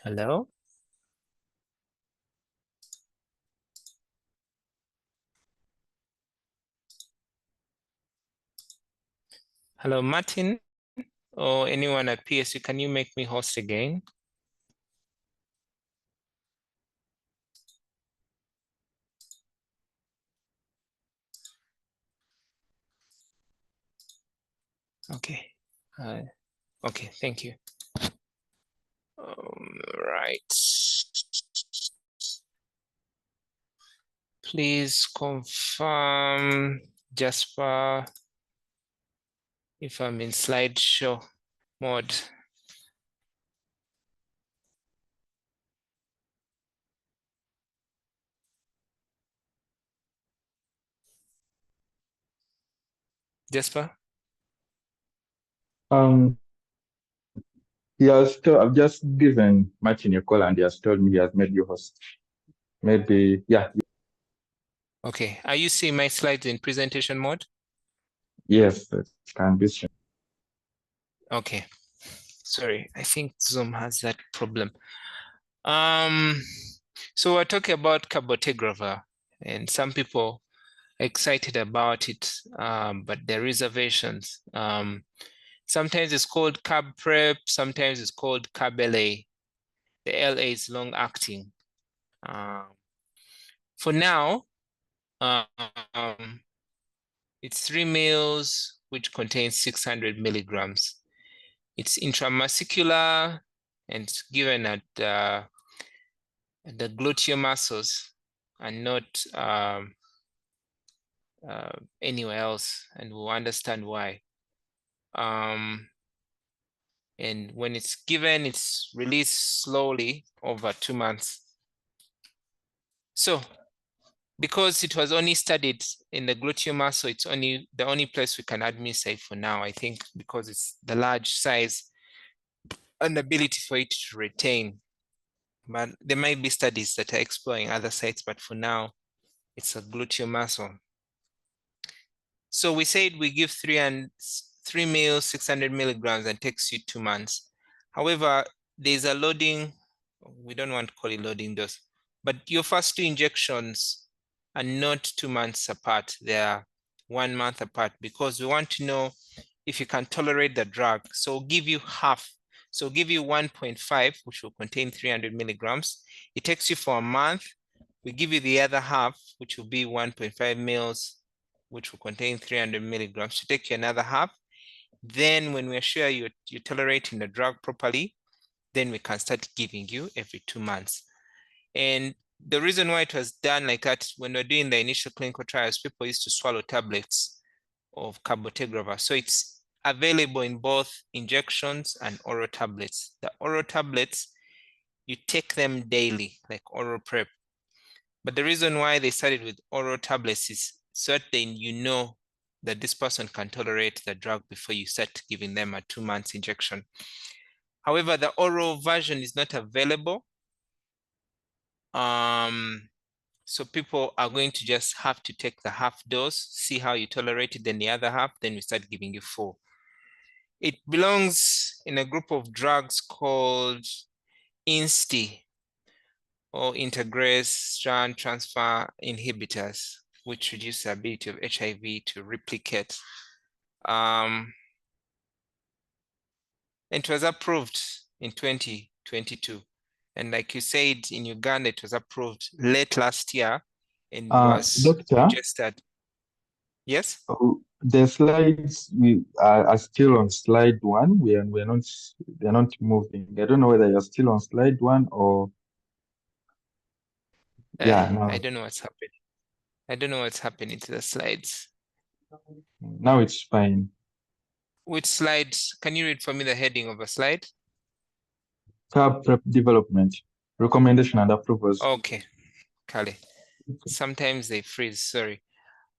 S1: Hello? Hello, Martin, or anyone at PSU, can you make me host again? Okay. Okay, thank you. Right. Please confirm, Jasper, if I'm in slideshow mode. Jasper?
S2: I've just given Martin a call and he has told me he has made you host. Maybe, yeah.
S1: Okay, are you seeing my slides in presentation mode?
S2: Yes, it can be seen.
S1: Okay, sorry, I think Zoom has that problem. So we're talking about cabotegravir, and some people are excited about it, but there are reservations. Sometimes it's called PrEP, sometimes it's called LA. The LA is long acting. For now, it's 3 mils, which contains 600 milligrams. It's intramuscular and it's given at the gluteal muscles and not anywhere else, and we'll understand why. And when it's given, it's released slowly over 2 months. So because it was only studied in the gluteal muscle, it's only the only place we can administer it for now, I think, because it's the large size and ability for it to retain. But there might be studies that are exploring other sites, but for now, it's a gluteal muscle. So we said we give 3 mils, 600 milligrams, and takes you 2 months. However, there's a loading, we don't want to call it loading dose, but your first 2 injections are not 2 months apart. They are 1 month apart because we want to know if you can tolerate the drug. So we'll give you half. So we'll give you 1.5, which will contain 300 milligrams. It takes you for a month. We give you the other half, which will be 1.5 mils, which will contain 300 milligrams, to take you another half. Then when we're sure you're tolerating the drug properly, then we can start giving you every 2 months. And the reason why it was done like that, when we're doing the initial clinical trials, people used to swallow tablets of cabotegravir. So it's available in both injections and oral tablets. The oral tablets, you take them daily, like oral PrEP. But the reason why they started with oral tablets is so that then you know that this person can tolerate the drug before you start giving them a 2 months injection. However, the oral version is not available. So people are going to just have to take the half dose, see how you tolerate it, then the other half, then we start giving you full. It belongs in a group of drugs called INSTI, or integrase strand transfer inhibitors, which reduce the ability of HIV to replicate. It was approved in 2022. And like you said, in Uganda, it was approved late last year and was
S2: Doctor,
S1: registered. Yes?
S2: the slides we are still on slide 1. They're not moving. I don't know whether you're still on slide 1 or yeah, no.
S1: I don't know what's happening. I don't know what's happening to the slides.
S2: Now it's fine.
S1: Which slide? Can you read for me the heading of a slide?
S2: CAB PrEP development, recommendation and approvals.
S1: Okay, Kale. Sometimes they freeze, sorry.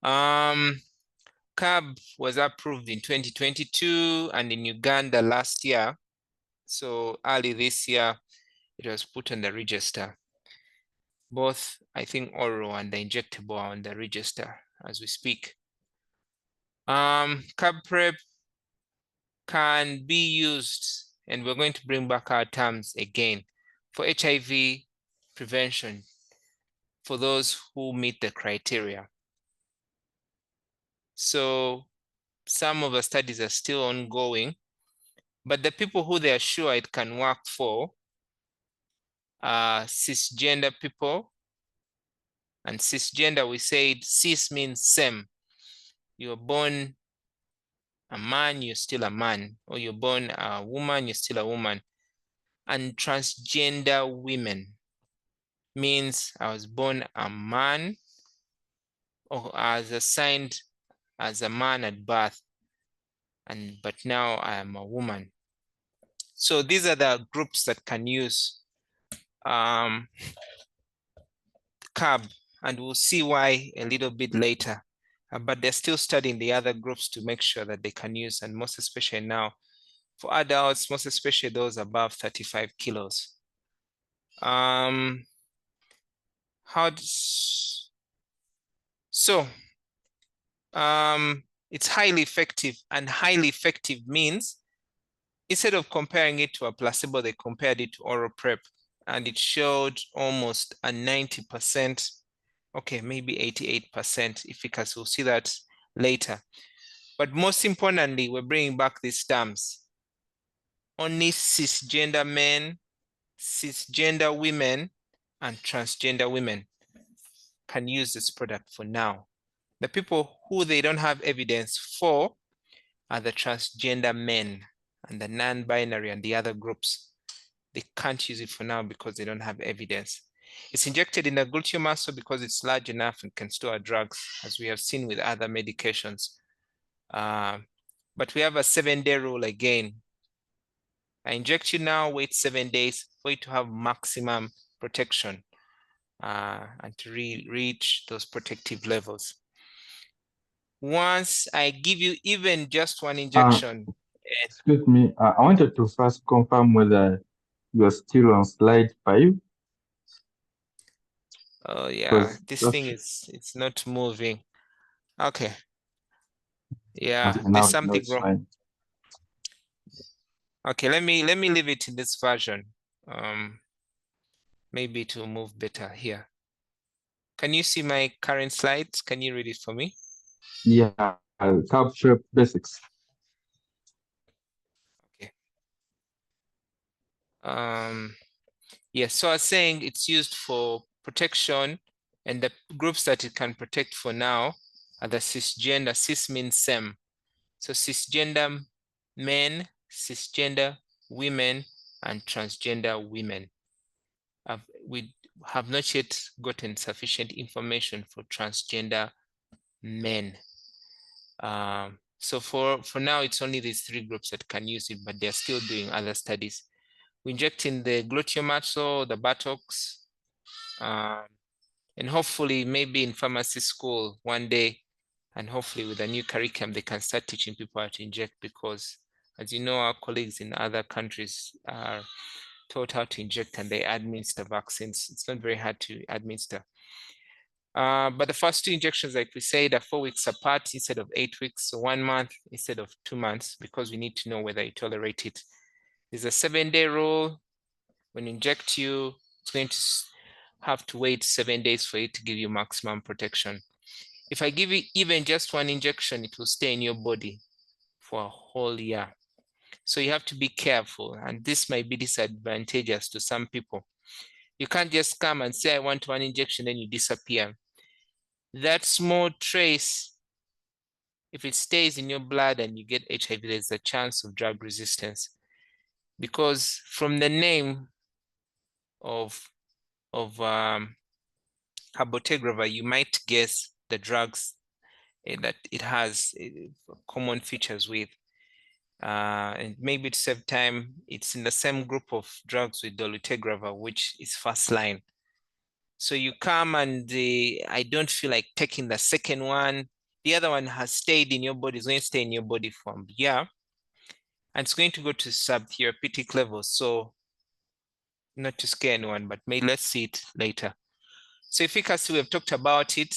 S1: CAB was approved in 2022 and in Uganda last year. So early this year, it was put on the register. Both, I think, oral and the injectable are on the register as we speak. CAB PrEP can be used, and we're going to bring back our terms again, for HIV prevention for those who meet the criteria. So some of the studies are still ongoing, but the people who they are sure it can work for are cisgender people. And cisgender, we said cis means same. You're born a man, you're still a man, or you're born a woman, you're still a woman. And transgender women means I was born a man or as assigned as a man at birth, but now I am a woman. So these are the groups that can use CAB, and we'll see why a little bit later. But they're still studying the other groups to make sure that they can use, and most especially now for adults, most especially those above 35 kilos. It's highly effective, and highly effective means instead of comparing it to a placebo, they compared it to oral PrEP, and it showed almost a 90%, okay, maybe 88% efficacy. We'll see that later. But most importantly, we're bringing back these terms. Only cisgender men, cisgender women, and transgender women can use this product for now. The people who they don't have evidence for are the transgender men and the non-binary and the other groups. They can't use it for now because they don't have evidence. It's injected in the gluteal muscle because it's large enough and can store drugs, as we have seen with other medications. But we have a 7-day rule again. I inject you now, wait 7 days for you to have maximum protection and to reach those protective levels. Once I give you even just one injection.
S2: Excuse me, I wanted to first confirm whether you are still on slide 5.
S1: Oh yeah, this thing it's not moving. Okay. Yeah,
S2: Okay,
S1: there's
S2: now
S1: something
S2: it's
S1: wrong.
S2: fine.
S1: Okay, let me leave it in this version. Maybe it will move better here. Can you see my current slides? Can you read it for me?
S2: Yeah, CAB PrEP basics.
S1: Okay. Yes, so I was saying it's used for protection, and the groups that it can protect for now are the cisgender. Cis means same. So cisgender men, cisgender women, and transgender women. We have not yet gotten sufficient information for transgender men. So for now, it's only these 3 groups that can use it, but they're still doing other studies. We inject in the gluteal muscle, the buttocks, and hopefully maybe in pharmacy school one day, and hopefully with a new curriculum, they can start teaching people how to inject, because as you know, our colleagues in other countries are taught how to inject and they administer vaccines. It's not very hard to administer. But the first 2 injections, like we said, are 4 weeks apart instead of 8 weeks, so 1 month instead of 2 months, because we need to know whether you tolerate it. There's a 7-day rule. When you inject you, it's going to have to wait 7 days for it to give you maximum protection. If I give you even just 1 injection, it will stay in your body for a whole year. So you have to be careful, and this might be disadvantageous to some people. You can't just come and say, I want 1 injection, then you disappear. That small trace, if it stays in your blood and you get HIV, there's a chance of drug resistance. Because from the name of cabotegravir, you might guess the drugs that it has common features with. And maybe to save time, it's in the same group of drugs with dolutegravir, which is first line. So you come and I don't feel like taking the second one. The other one has stayed in your body, it's going to stay in your body for a year, and it's going to go to subtherapeutic levels. So not to scare anyone, but maybe let's see it later. So efficacy, we have talked about it.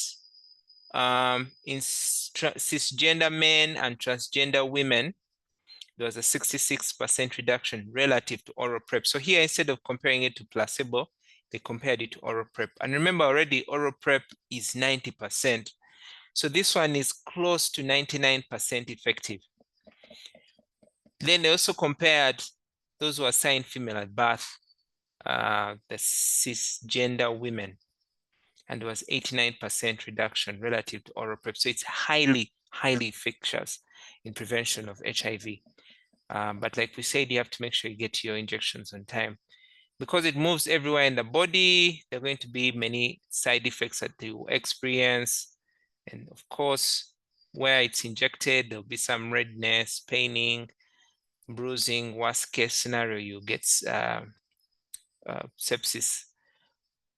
S1: In cisgender men and transgender women, there was a 66% reduction relative to oral PrEP. So here, instead of comparing it to placebo, they compared it to oral PrEP. And remember already, oral PrEP is 90%. So this one is close to 99% effective. Then they also compared those who are assigned female at birth, the cisgender women, and there was 89% reduction relative to oral PrEP. So it's highly, highly efficacious in prevention of HIV. But like we said, you have to make sure you get your injections on time. Because it moves everywhere in the body, there are going to be many side effects that you experience. And of course, where it's injected, there'll be some redness, paining, bruising. Worst case scenario, you get sepsis.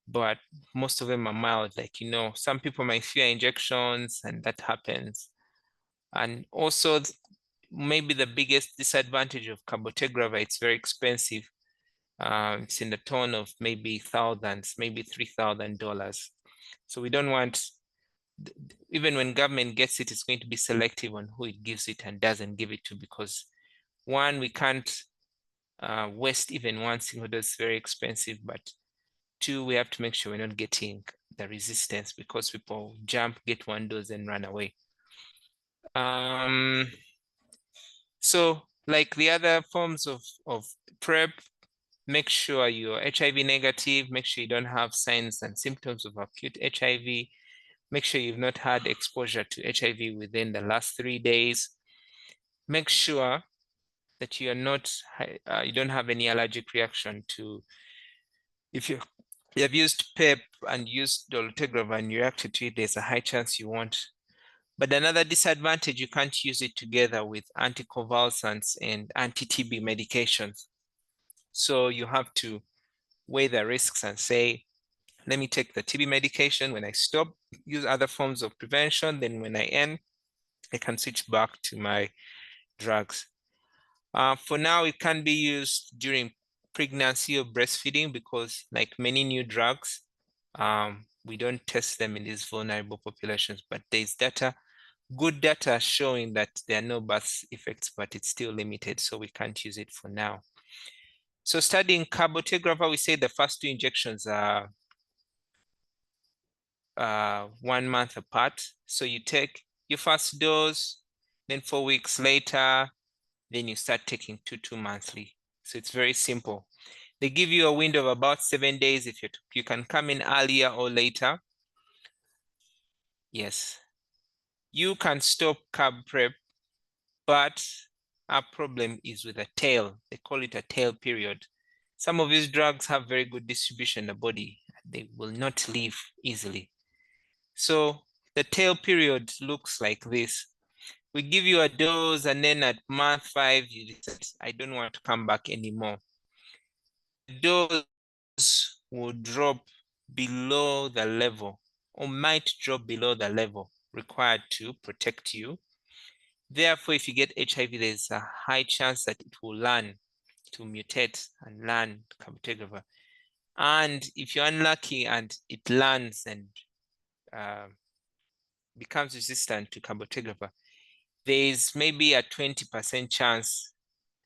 S1: But most of them are mild. Like, you know, some people might fear injections, and that happens. And also, maybe the biggest disadvantage of cabotegravir, it's very expensive. It's in the tone of maybe thousands, maybe $3,000. So we don't want, even when government gets it, it's going to be selective on who it gives it and doesn't give it to, because one, we can't waste even one single dose, very expensive, but two, we have to make sure we're not getting the resistance, because people jump, get one dose and run away. So like the other forms of PrEP, make sure you're HIV negative, make sure you don't have signs and symptoms of acute HIV, make sure you've not had exposure to HIV within the last 3 days, make sure that you are not, you don't have any allergic reaction to, if you have used PrEP and used dolutegravir and you reacted to it, there's a high chance you won't. But another disadvantage, you can't use it together with anticonvulsants and anti-TB medications. So you have to weigh the risks and say, let me take the TB medication. When I stop, use other forms of prevention. Then when I end, I can switch back to my drugs. For now, it can be used during pregnancy or breastfeeding, because like many new drugs, we don't test them in these vulnerable populations, but there's data, good data showing that there are no birth effects, but it's still limited, so we can't use it for now. So studying cabotegravir, we say the first 2 injections are 1 month apart. So you take your first dose, then 4 weeks later, then you start taking 2 monthly. So it's very simple. They give you a window of about 7 days if you can come in earlier or later. Yes, you can stop carb PrEP, but our problem is with a tail. They call it a tail period. Some of these drugs have very good distribution in the body. They will not leave easily. So the tail period looks like this. We give you a dose, and then at month 5, you decide, I don't want to come back anymore. The dose will drop below the level, or might drop below the level required to protect you. Therefore, if you get HIV, there's a high chance that it will learn to mutate and learn cabotegravir. And if you're unlucky and it learns and becomes resistant to cabotegravir, there is maybe a 20% chance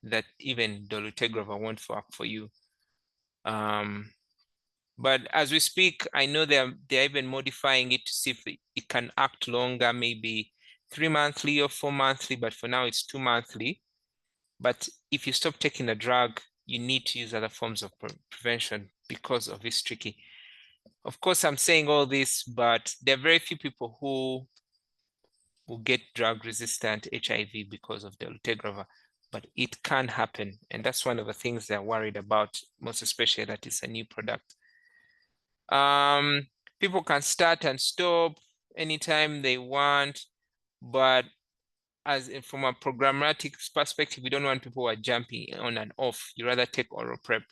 S1: that even dolutegravir won't work for you. But as we speak, I know they're even modifying it to see if it can act longer, maybe 3 monthly or 4 monthly, but for now it's 2 monthly. But if you stop taking the drug, you need to use other forms of prevention because of this tricky. Of course, I'm saying all this, but there are very few people who will get drug-resistant HIV because of dolutegravir, but it can happen. And that's one of the things they're worried about, most especially that it's a new product. People can start and stop anytime they want, but from a programmatic perspective, we don't want people who are jumping on and off. You rather take oral PrEP.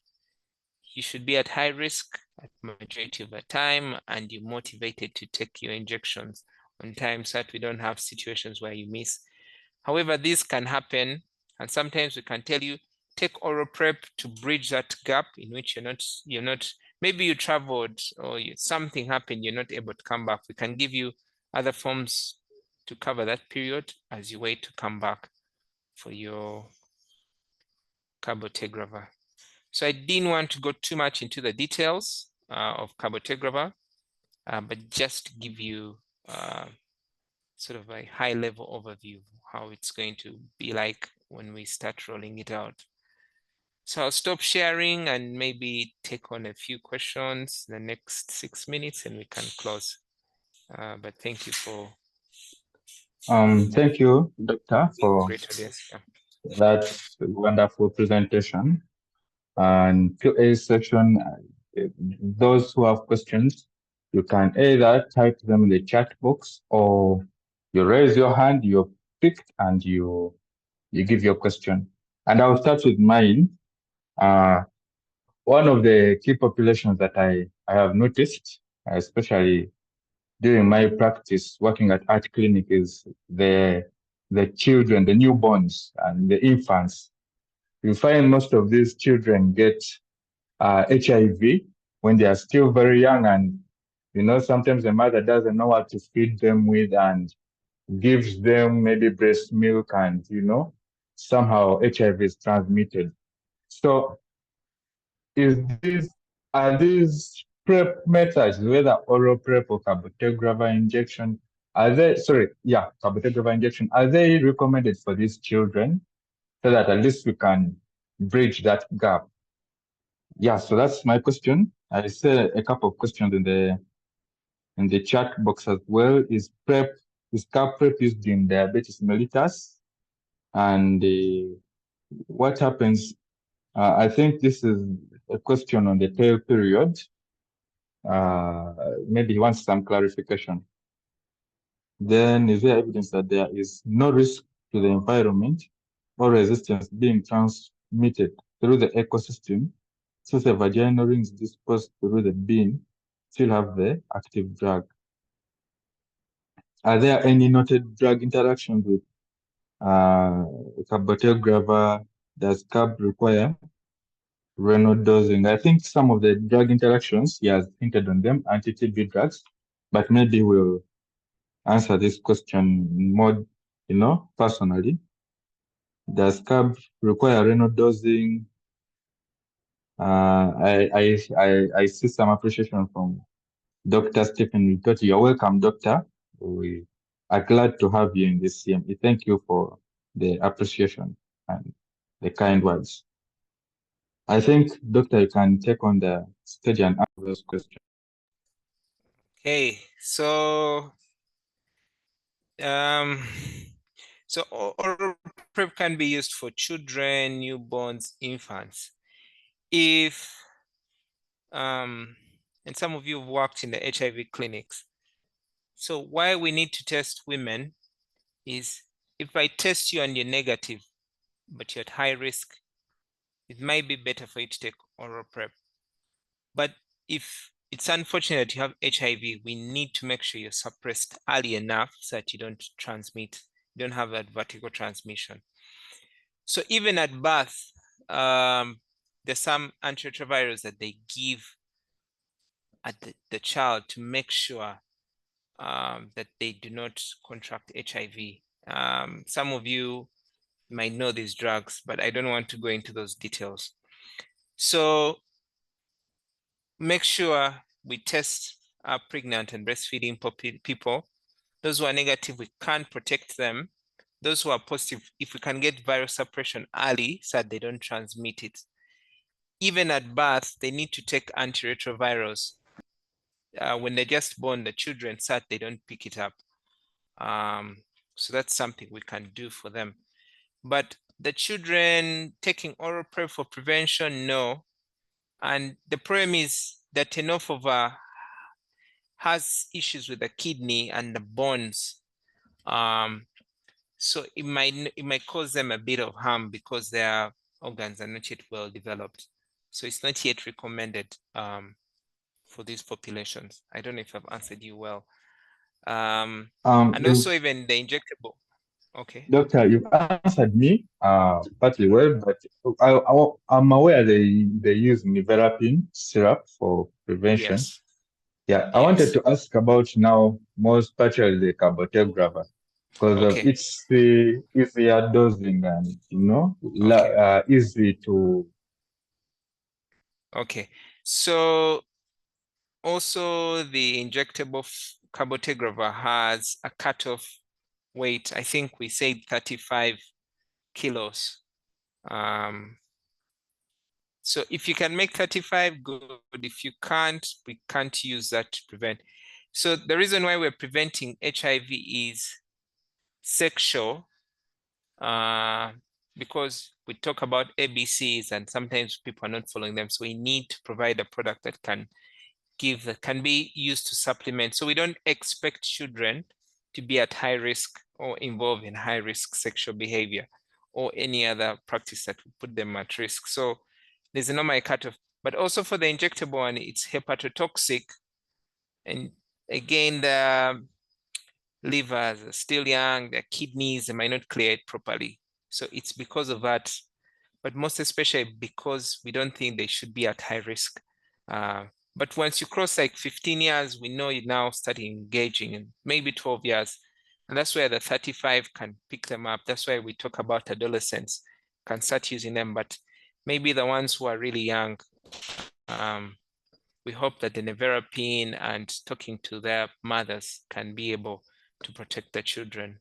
S1: You should be at high risk at majority of the time, and you're motivated to take your injections on time so that we don't have situations where you miss. However, this can happen, and sometimes we can tell you, take oral PrEP to bridge that gap in which you're not, maybe you traveled or something happened, you're not able to come back. We can give you other forms to cover that period as you wait to come back for your cabotegravir. So I didn't want to go too much into the details of cabotegravir, but just to give you sort of a high level overview of how it's going to be like when we start rolling it out. So I'll stop sharing and maybe take on a few questions in the next 6 minutes and we can close. But thank you for
S2: Thank you, Doctor, for
S1: great audience. Yeah.
S2: that wonderful presentation. And Q&A session, those who have questions, you can either type them in the chat box or you raise your hand, you're picked, and you give your question. And I'll start with mine. One of the key populations that I have noticed, especially during my practice working at Art Clinic, is the children, the newborns and the infants. You find most of these children get HIV when they are still very young, and sometimes the mother doesn't know what to feed them with and gives them maybe breast milk, and somehow HIV is transmitted. So are these PrEP methods, whether oral PrEP or cabotegravir injection, cabotegravir injection, are they recommended for these children so that at least we can bridge that gap? Yeah, so that's my question. I see a couple of questions in the chat box as well. Is PrEP used in diabetes mellitus? And what happens? I think this is a question on the tail period. Maybe he wants some clarification. Then is there evidence that there is no risk to the environment or resistance being transmitted through the ecosystem, since the vaginal rings disposed through the bin still have the active drug? Are there any noted drug interactions with cabotegravir? Does CAB require renal dosing? I think some of the drug interactions, he has hinted on them, anti-TB drugs, but maybe we'll answer this question more, personally. Does CAB require renal dosing? I see some appreciation from Dr. Stephen Witoti. You're welcome, Doctor. We are glad to have you in this CME. Thank you for the appreciation and the kind words. I think, Doctor, you can take on the stage and answer those questions.
S1: Okay, so oral PrEP can be used for children, newborns, infants. If and some of you have worked in the HIV clinics. So why we need to test women is if I test you and you're negative, but you're at high risk, it might be better for you to take oral PrEP. But if it's unfortunate you have HIV, we need to make sure you're suppressed early enough so that you don't transmit, you don't have that vertical transmission. So even at birth, there's some antiretrovirals that they give at the child to make sure that they do not contract HIV. Some of you might know these drugs, but I don't want to go into those details. So make sure we test our pregnant and breastfeeding people. Those who are negative, we can't protect them. Those who are positive, if we can get viral suppression early so that they don't transmit it. Even at birth, they need to take antiretrovirals when they're just born, the children, so that they don't pick it up. So that's something we can do for them. But the children taking oral PrEP for prevention, no. And the problem is that tenofovir has issues with the kidney and the bones. So it might cause them a bit of harm because their organs are not yet well developed. So it's not yet recommended for these populations. I don't know if I've answered you well. And also even the injectable. Okay.
S2: Doctor, you've answered me partly well, but I'm aware they use nevirapine syrup for prevention.
S1: Yes.
S2: Yeah, I wanted to ask about now, most particularly the cabotegravir, because of its easier dosing and, easy to.
S1: Okay. So also the injectable cabotegravir has a cutoff weight. I think we said 35 kilos. So if you can make 35, good. If you can't, we can't use that to prevent. So the reason why we're preventing HIV is sexual, because we talk about ABCs and sometimes people are not following them. So we need to provide a product that can be used to supplement. So we don't expect children to be at high risk or involved in high risk sexual behavior or any other practice that would put them at risk. So there's a normal cutoff, but also for the injectable one, it's hepatotoxic. And again, the livers are still young, their kidneys, they might not clear it properly. So it's because of that, but most especially because we don't think they should be at high risk. But once you cross like 15 years, we know you now start engaging, and maybe 12 years. And that's where the 35 can pick them up. That's why we talk about adolescents can start using them, but maybe the ones who are really young, we hope that the nevirapine and talking to their mothers can be able to protect the children.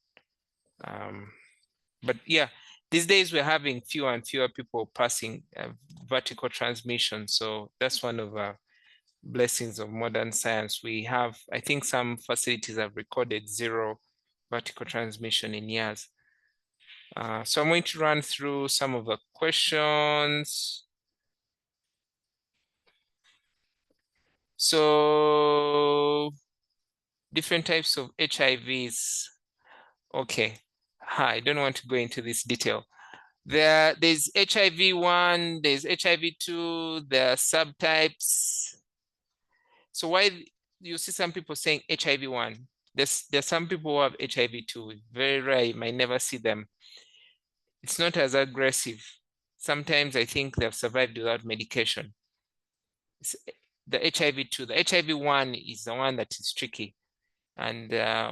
S1: But yeah, these days we're having fewer and fewer people passing vertical transmission. So that's one of our blessings of modern science. We have, I think some facilities have recorded 0 vertical transmission in years. So I'm going to run through some of the questions. So different types of HIVs. Okay, I don't want to go into this detail. There's HIV-1, there's HIV-2, there are subtypes. So why you see some people saying HIV-1? There's some people who have HIV-2, very rare, you might never see them. It's not as aggressive. Sometimes I think they've survived without medication. It's the HIV-2, the HIV-1 is the one that is tricky. And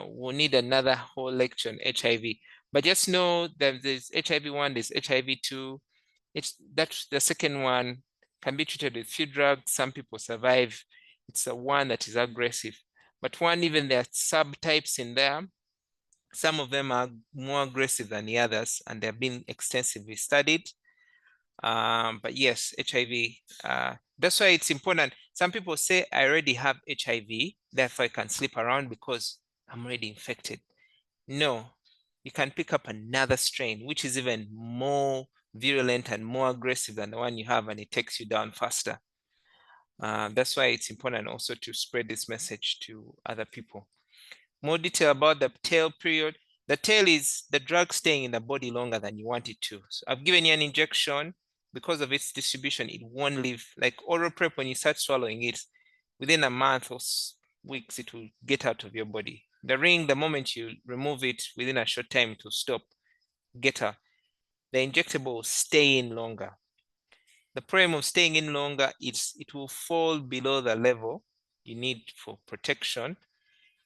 S1: we'll need another whole lecture on HIV. But just know that there's HIV-1, there's HIV-2. That's the second one can be treated with few drugs. Some people survive. It's the one that is aggressive. But one, even there are subtypes in there. Some of them are more aggressive than the others, and they've been extensively studied. But yes, HIV, that's why it's important. Some people say, I already have HIV, therefore I can sleep around because I'm already infected. No, you can pick up another strain, which is even more virulent and more aggressive than the one you have, and it takes you down faster. That's why it's important also to spread this message to other people. More detail about the tail period. The tail is the drug staying in the body longer than you want it to. So I've given you an injection. Because of its distribution, it won't leave. Like oral PrEP, when you start swallowing it, within a month or weeks, it will get out of your body. The ring, the moment you remove it, within a short time, it will stop, get out. The injectable will stay in longer. The problem of staying in longer is it will fall below the level you need for protection.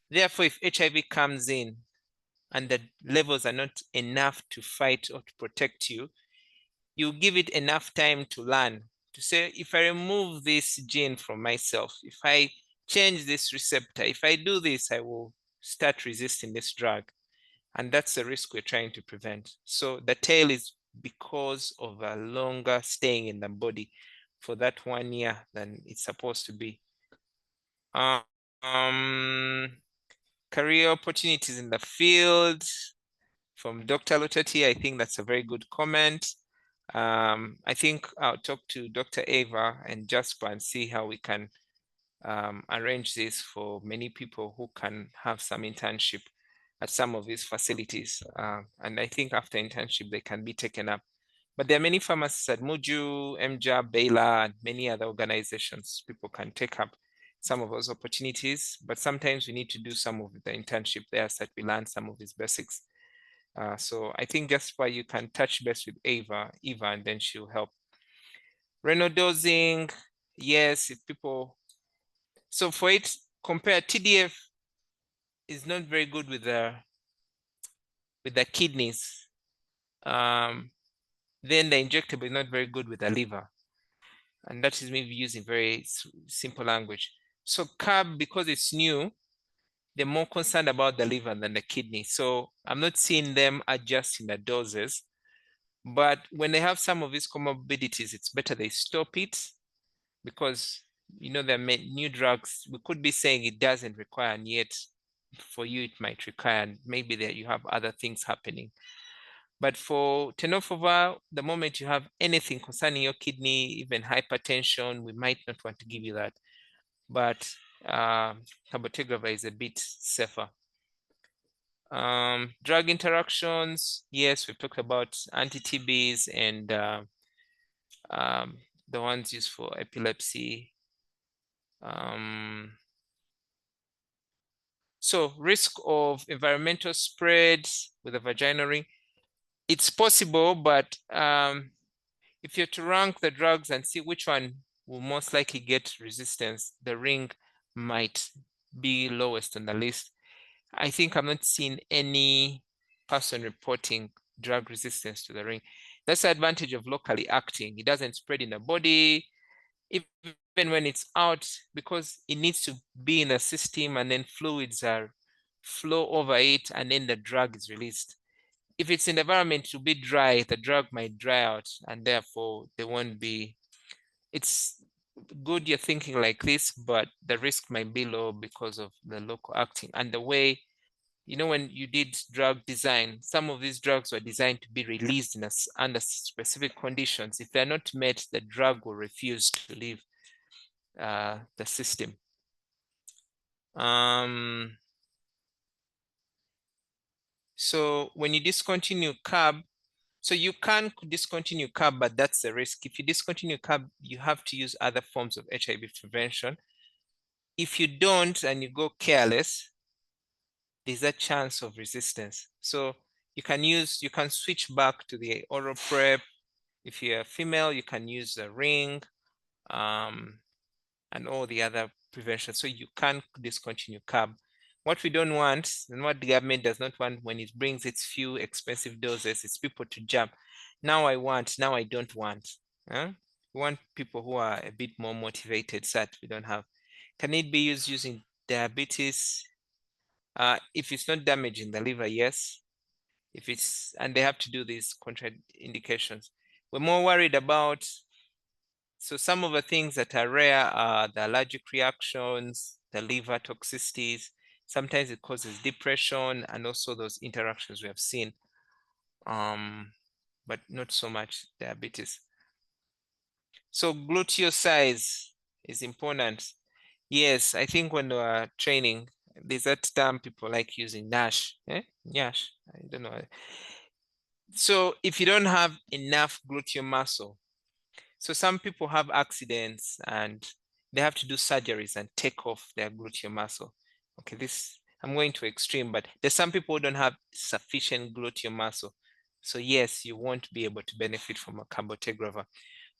S1: Therefore, if HIV comes in and the levels are not enough to fight or to protect you, you give it enough time to learn, to say, if I remove this gene from myself, if I change this receptor, if I do this, I will start resisting this drug. And that's the risk we're trying to prevent. So the tail is because of a longer staying in the body for that 1 year than it's supposed to be. Career opportunities in the field from Dr. Lotati, I think that's a very good comment. I think I'll talk to Dr. Ava and Jasper and see how we can arrange this for many people who can have some internship at some of these facilities. And I think after internship, they can be taken up. But there are many pharmacists at Muju, MJA, Baylor, and many other organizations. People can take up some of those opportunities, but sometimes we need to do some of the internship there so that we learn some of these basics. So I think that's why you can touch base with Eva, and then she'll help. Renal dosing, yes, if people, so for it, compare TDF is not very good with the kidneys. Then the injectable is not very good with the liver. And that is maybe using very simple language. So carb, because it's new, they're more concerned about the liver than the kidney. So I'm not seeing them adjusting the doses. But when they have some of these comorbidities, it's better they stop it, because there are new drugs. We could be saying it doesn't require, and yet for you it might require, and maybe that you have other things happening. But for tenofovir, the moment you have anything concerning your kidney, even hypertension, we might not want to give you that. But cabotegravir is a bit safer. Drug interactions, yes, we've talked about anti-TBs and the ones used for epilepsy. So risk of environmental spread with a vaginal ring, it's possible, but if you're to rank the drugs and see which one will most likely get resistance, the ring might be lowest on the list. I think I'm not seeing any person reporting drug resistance to the ring. That's the advantage of locally acting. It doesn't spread in the body, even when it's out, because it needs to be in the system and then fluids are flow over it and then the drug is released. If it's in the environment to be dry, the drug might dry out and therefore they won't be. It's good you're thinking like this, but the risk might be low because of the local acting and the way, when you did drug design, some of these drugs were designed to be released under specific conditions. If they're not met, the drug will refuse to leave the system. So when you discontinue carb, so you can discontinue carb, but that's the risk. If you discontinue carb, you have to use other forms of HIV prevention. If you don't and you go careless, there's a chance of resistance. So you can switch back to the oral PrEP. If you're a female, you can use the ring and all the other prevention. So you can discontinue carb. What we don't want, and what the government does not want when it brings its few expensive doses, is people to jump. Now I want, now I don't want. We want people who are a bit more motivated, so that we don't have. Can it be used using diabetes? If it's not damaging the liver, yes. If it's, and they have to do these contraindications. We're more worried about, so some of the things that are rare are the allergic reactions, the liver toxicities. Sometimes it causes depression and also those interactions we have seen, but not so much diabetes. So gluteal size is important. Yes, I think when we are training, there's that term people like using NASH. NASH, I don't know. So if you don't have enough gluteal muscle, so some people have accidents and they have to do surgeries and take off their gluteal muscle. Okay, this, I'm going to extreme, but there's some people who don't have sufficient gluteal muscle. So yes, you won't be able to benefit from a cabotegravir.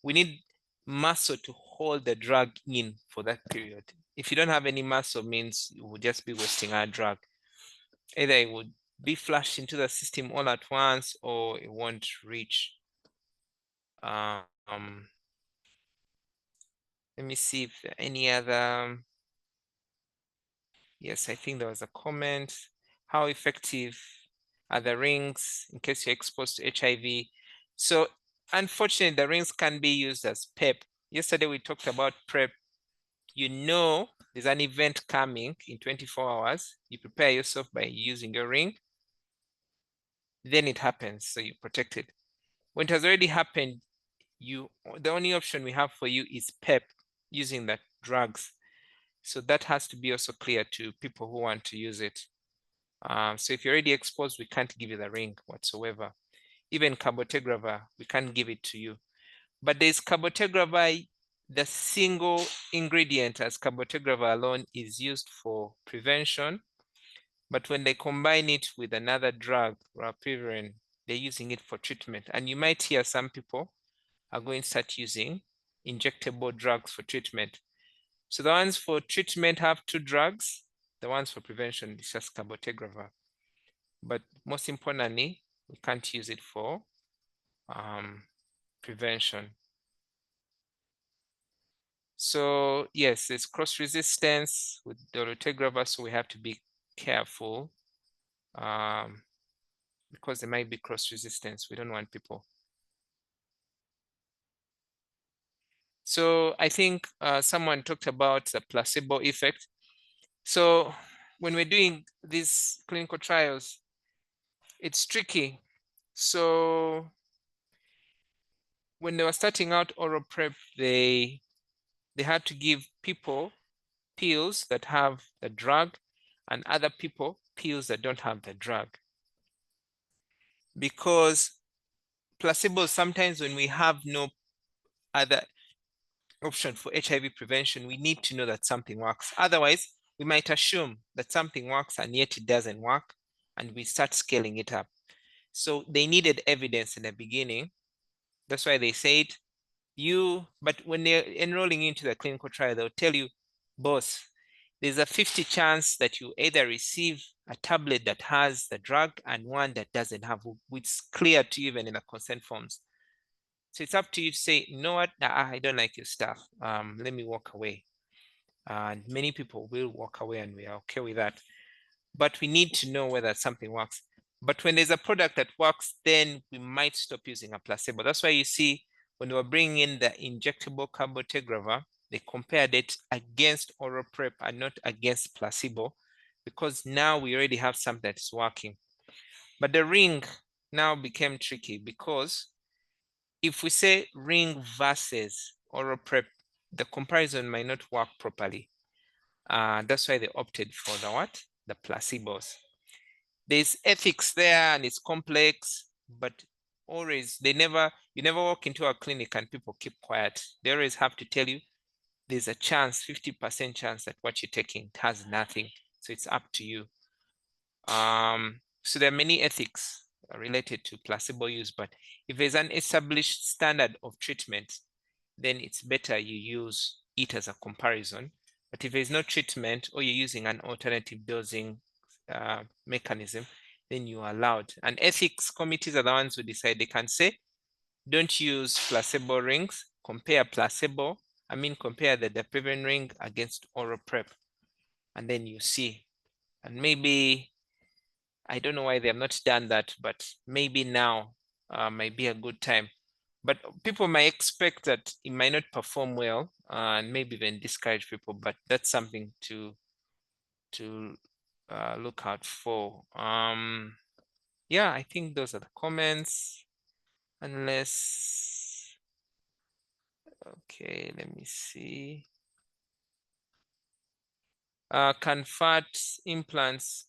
S1: We need muscle to hold the drug in for that period. If you don't have any muscle, means you will just be wasting our drug. Either it would be flushed into the system all at once, or it won't reach. Let me see if there are any other. Yes, I think there was a comment. How effective are the rings in case you're exposed to HIV? So unfortunately, the rings can be used as PrEP. Yesterday, we talked about PrEP. There's an event coming in 24 hours. You prepare yourself by using your ring. Then it happens, so you're protected. When it has already happened, the only option we have for you is PrEP, using the drugs. So that has to be also clear to people who want to use it. So if you're already exposed, we can't give you the ring whatsoever. Even cabotegravir, we can't give it to you. But there's cabotegravir, the single ingredient as cabotegravir alone is used for prevention. But when they combine it with another drug, rilpivirine, they're using it for treatment. And you might hear some people are going to start using injectable drugs for treatment. So the ones for treatment have 2 drugs. The ones for prevention is just cabotegravir. But most importantly, we can't use it for prevention. So yes, there's cross-resistance with dolutegravir, so we have to be careful because there might be cross-resistance. We don't want people. So I think someone talked about the placebo effect. So when we're doing these clinical trials, it's tricky. So when they were starting out oral PrEP, they had to give people pills that have the drug and other people pills that don't have the drug. Because placebo, sometimes when we have no other option for HIV prevention, we need to know that something works. Otherwise, we might assume that something works and yet it doesn't work, and we start scaling it up. So they needed evidence in the beginning. That's why they said but when they're enrolling into the clinical trial, they'll tell you, boss, there's a 50 chance that you either receive a tablet that has the drug and one that doesn't have, which is clear to you even in the consent forms. So it's up to you to say, you know what, I don't like your stuff. Let me walk away. And many people will walk away and we are okay with that. But we need to know whether something works. But when there's a product that works, then we might stop using a placebo. That's why you see when they were bringing in the injectable cabotegravir, they compared it against oral PrEP and not against placebo, because now we already have something that's working. But the ring now became tricky because if we say ring versus oral PrEP, the comparison might not work properly. That's why they opted for the what? The placebos. There's ethics there and it's complex, but always you never walk into a clinic and people keep quiet. They always have to tell you there's a chance, 50% chance that what you're taking has nothing. So it's up to you. So there are many ethics related to placebo use, but if there's an established standard of treatment, then it's better you use it as a comparison. But if there's no treatment or you're using an alternative dosing mechanism, then you're allowed. And ethics committees are the ones who decide. They can say, don't use placebo rings, compare the dapivirine ring against oral PrEP. And then you see. And maybe, I don't know why they have not done that, but maybe now might be a good time. But people might expect that it might not perform well and maybe even discourage people, but that's something to look out for. Yeah, I think those are the comments. Unless, okay, let me see. Can fat implants,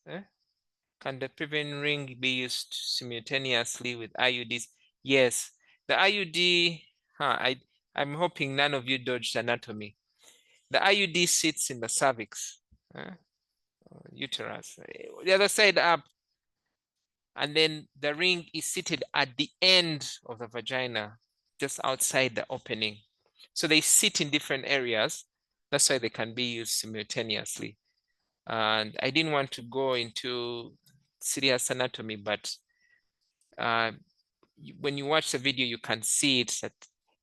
S1: can the dapivirine ring be used simultaneously with IUDs? Yes, the IUD, I'm hoping none of you dodged anatomy. The IUD sits in the cervix, uterus, the other side up, and then the ring is seated at the end of the vagina, just outside the opening. So they sit in different areas. That's why they can be used simultaneously. And I didn't want to go into serious anatomy, but when you watch the video, you can see it that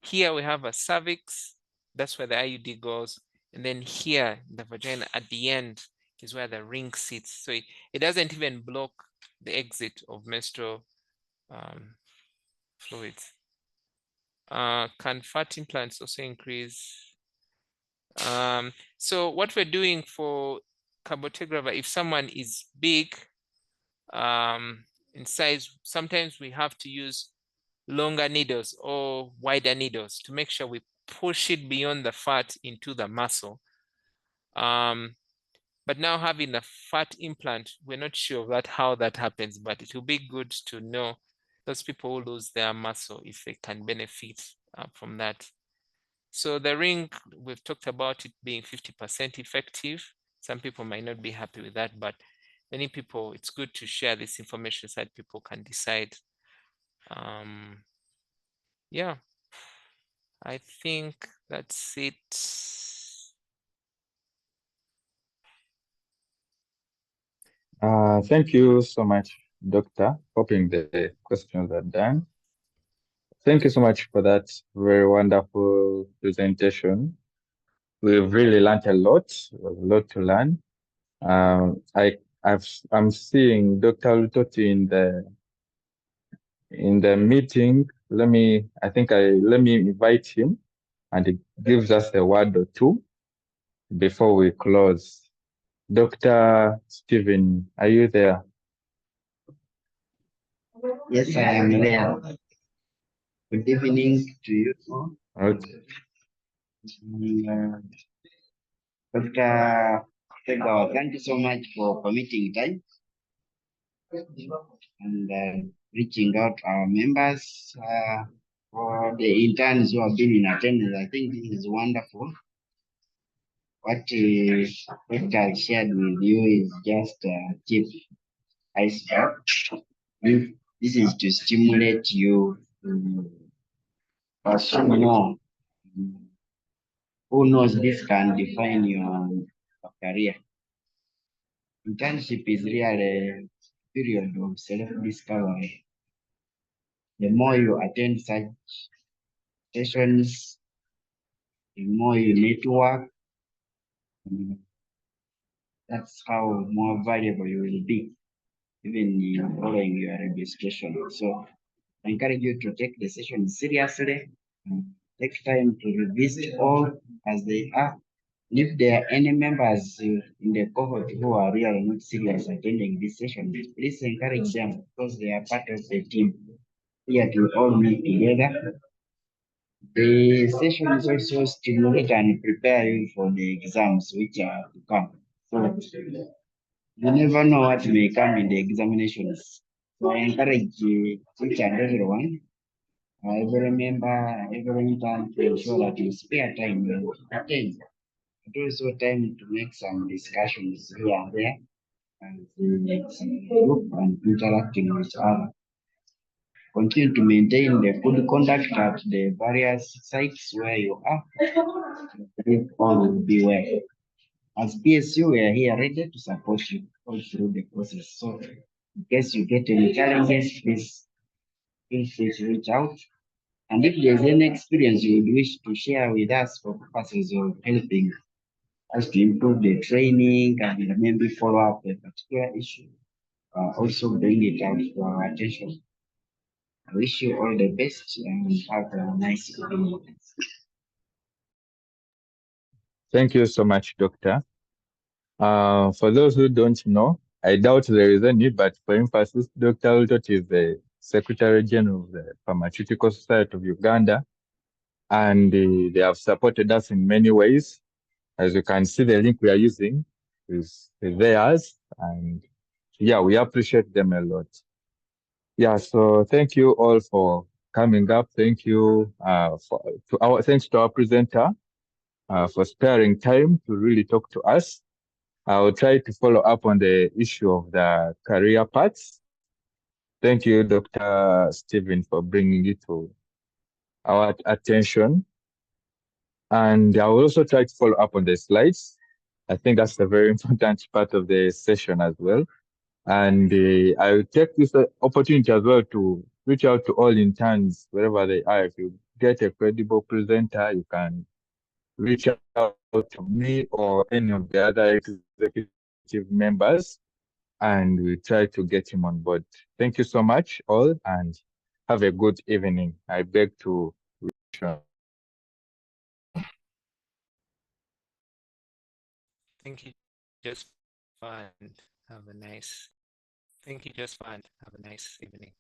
S1: here we have a cervix, that's where the IUD goes. And then here, the vagina at the end is where the ring sits. So it doesn't even block the exit of menstrual fluids. Can fat implants also increase? So what we're doing for cabotegravir, if someone is big in size, sometimes we have to use longer needles or wider needles to make sure we push it beyond the fat into the muscle. But now having a fat implant, we're not sure of that, how that happens, but it will be good to know those people who lose their muscle, if they can benefit from that. So the ring, we've talked about it being 50% effective. Some people might not be happy with that, but many people, it's good to share this information so that people can decide. Yeah, I think that's it.
S2: Thank you so much, Doctor. Hoping the questions are done. Thank you so much for that very wonderful presentation. We've really learned a lot to learn. I'm seeing Dr. Lutoti in the meeting. Let me invite him, and he gives us a word or two before we close. Dr. Stephen, are you there?
S5: Yes, I am there. Good evening to you all.
S2: Okay.
S5: Dr. Segawa, thank you so much for permitting time and reaching out our members for the interns who have been in attendance. I think this is wonderful. What Dr. shared with you is just a tip iceberg. This is to stimulate you to pursue more. Who knows, this can define your career. Internship is really a period of self-discovery. The more you attend such sessions, the more you network, that's how more valuable you will be, even in following your registration. So I encourage you to take the session seriously, and take time to revisit all as they are. If there are any members in the cohort who are really not serious attending this session, please encourage them because they are part of the team. Here to all meet together. The session is also stimulate and prepare you for the exams which are to come. So you never know what may come in the examinations. So I encourage each and everyone, every member, every intern to ensure that you spare time to attend. But also time to make some discussions here and there and to make some group and interacting with others. Continue to maintain the good conduct at the various sites where you are. All will be well. As PSU, we are here ready to support you all through the process. So, in case you get any challenges, please feel free to reach out. And if there's any experience you would wish to share with us for purposes of helping us to improve the training and maybe follow up a particular issue, also bring it out to our attention. I wish you all the best and have a nice evening.
S2: Thank you so much, Doctor. For those who don't know, I doubt there is any, but for emphasis, Dr. Ultot is the Secretary General of the Pharmaceutical Society of Uganda, and they have supported us in many ways. As you can see, the link we are using is theirs, and yeah, we appreciate them a lot. Yeah, so thank you all for coming up. Thank you thanks to our presenter for sparing time to really talk to us. I will try to follow up on the issue of the career paths. Thank you, Dr. Stephen, for bringing it to our attention. And I will also try to follow up on the slides. I think that's a very important part of the session as well. And I will take this opportunity as well to reach out to all interns, wherever they are. If you get a credible presenter, you can reach out to me or any of the other executive members, and we try to get him on board. Thank you so much, all, and have a good evening. I beg to wish you.
S1: Thank you, just fun. Have a nice. Thank you, just fun. Have a nice evening.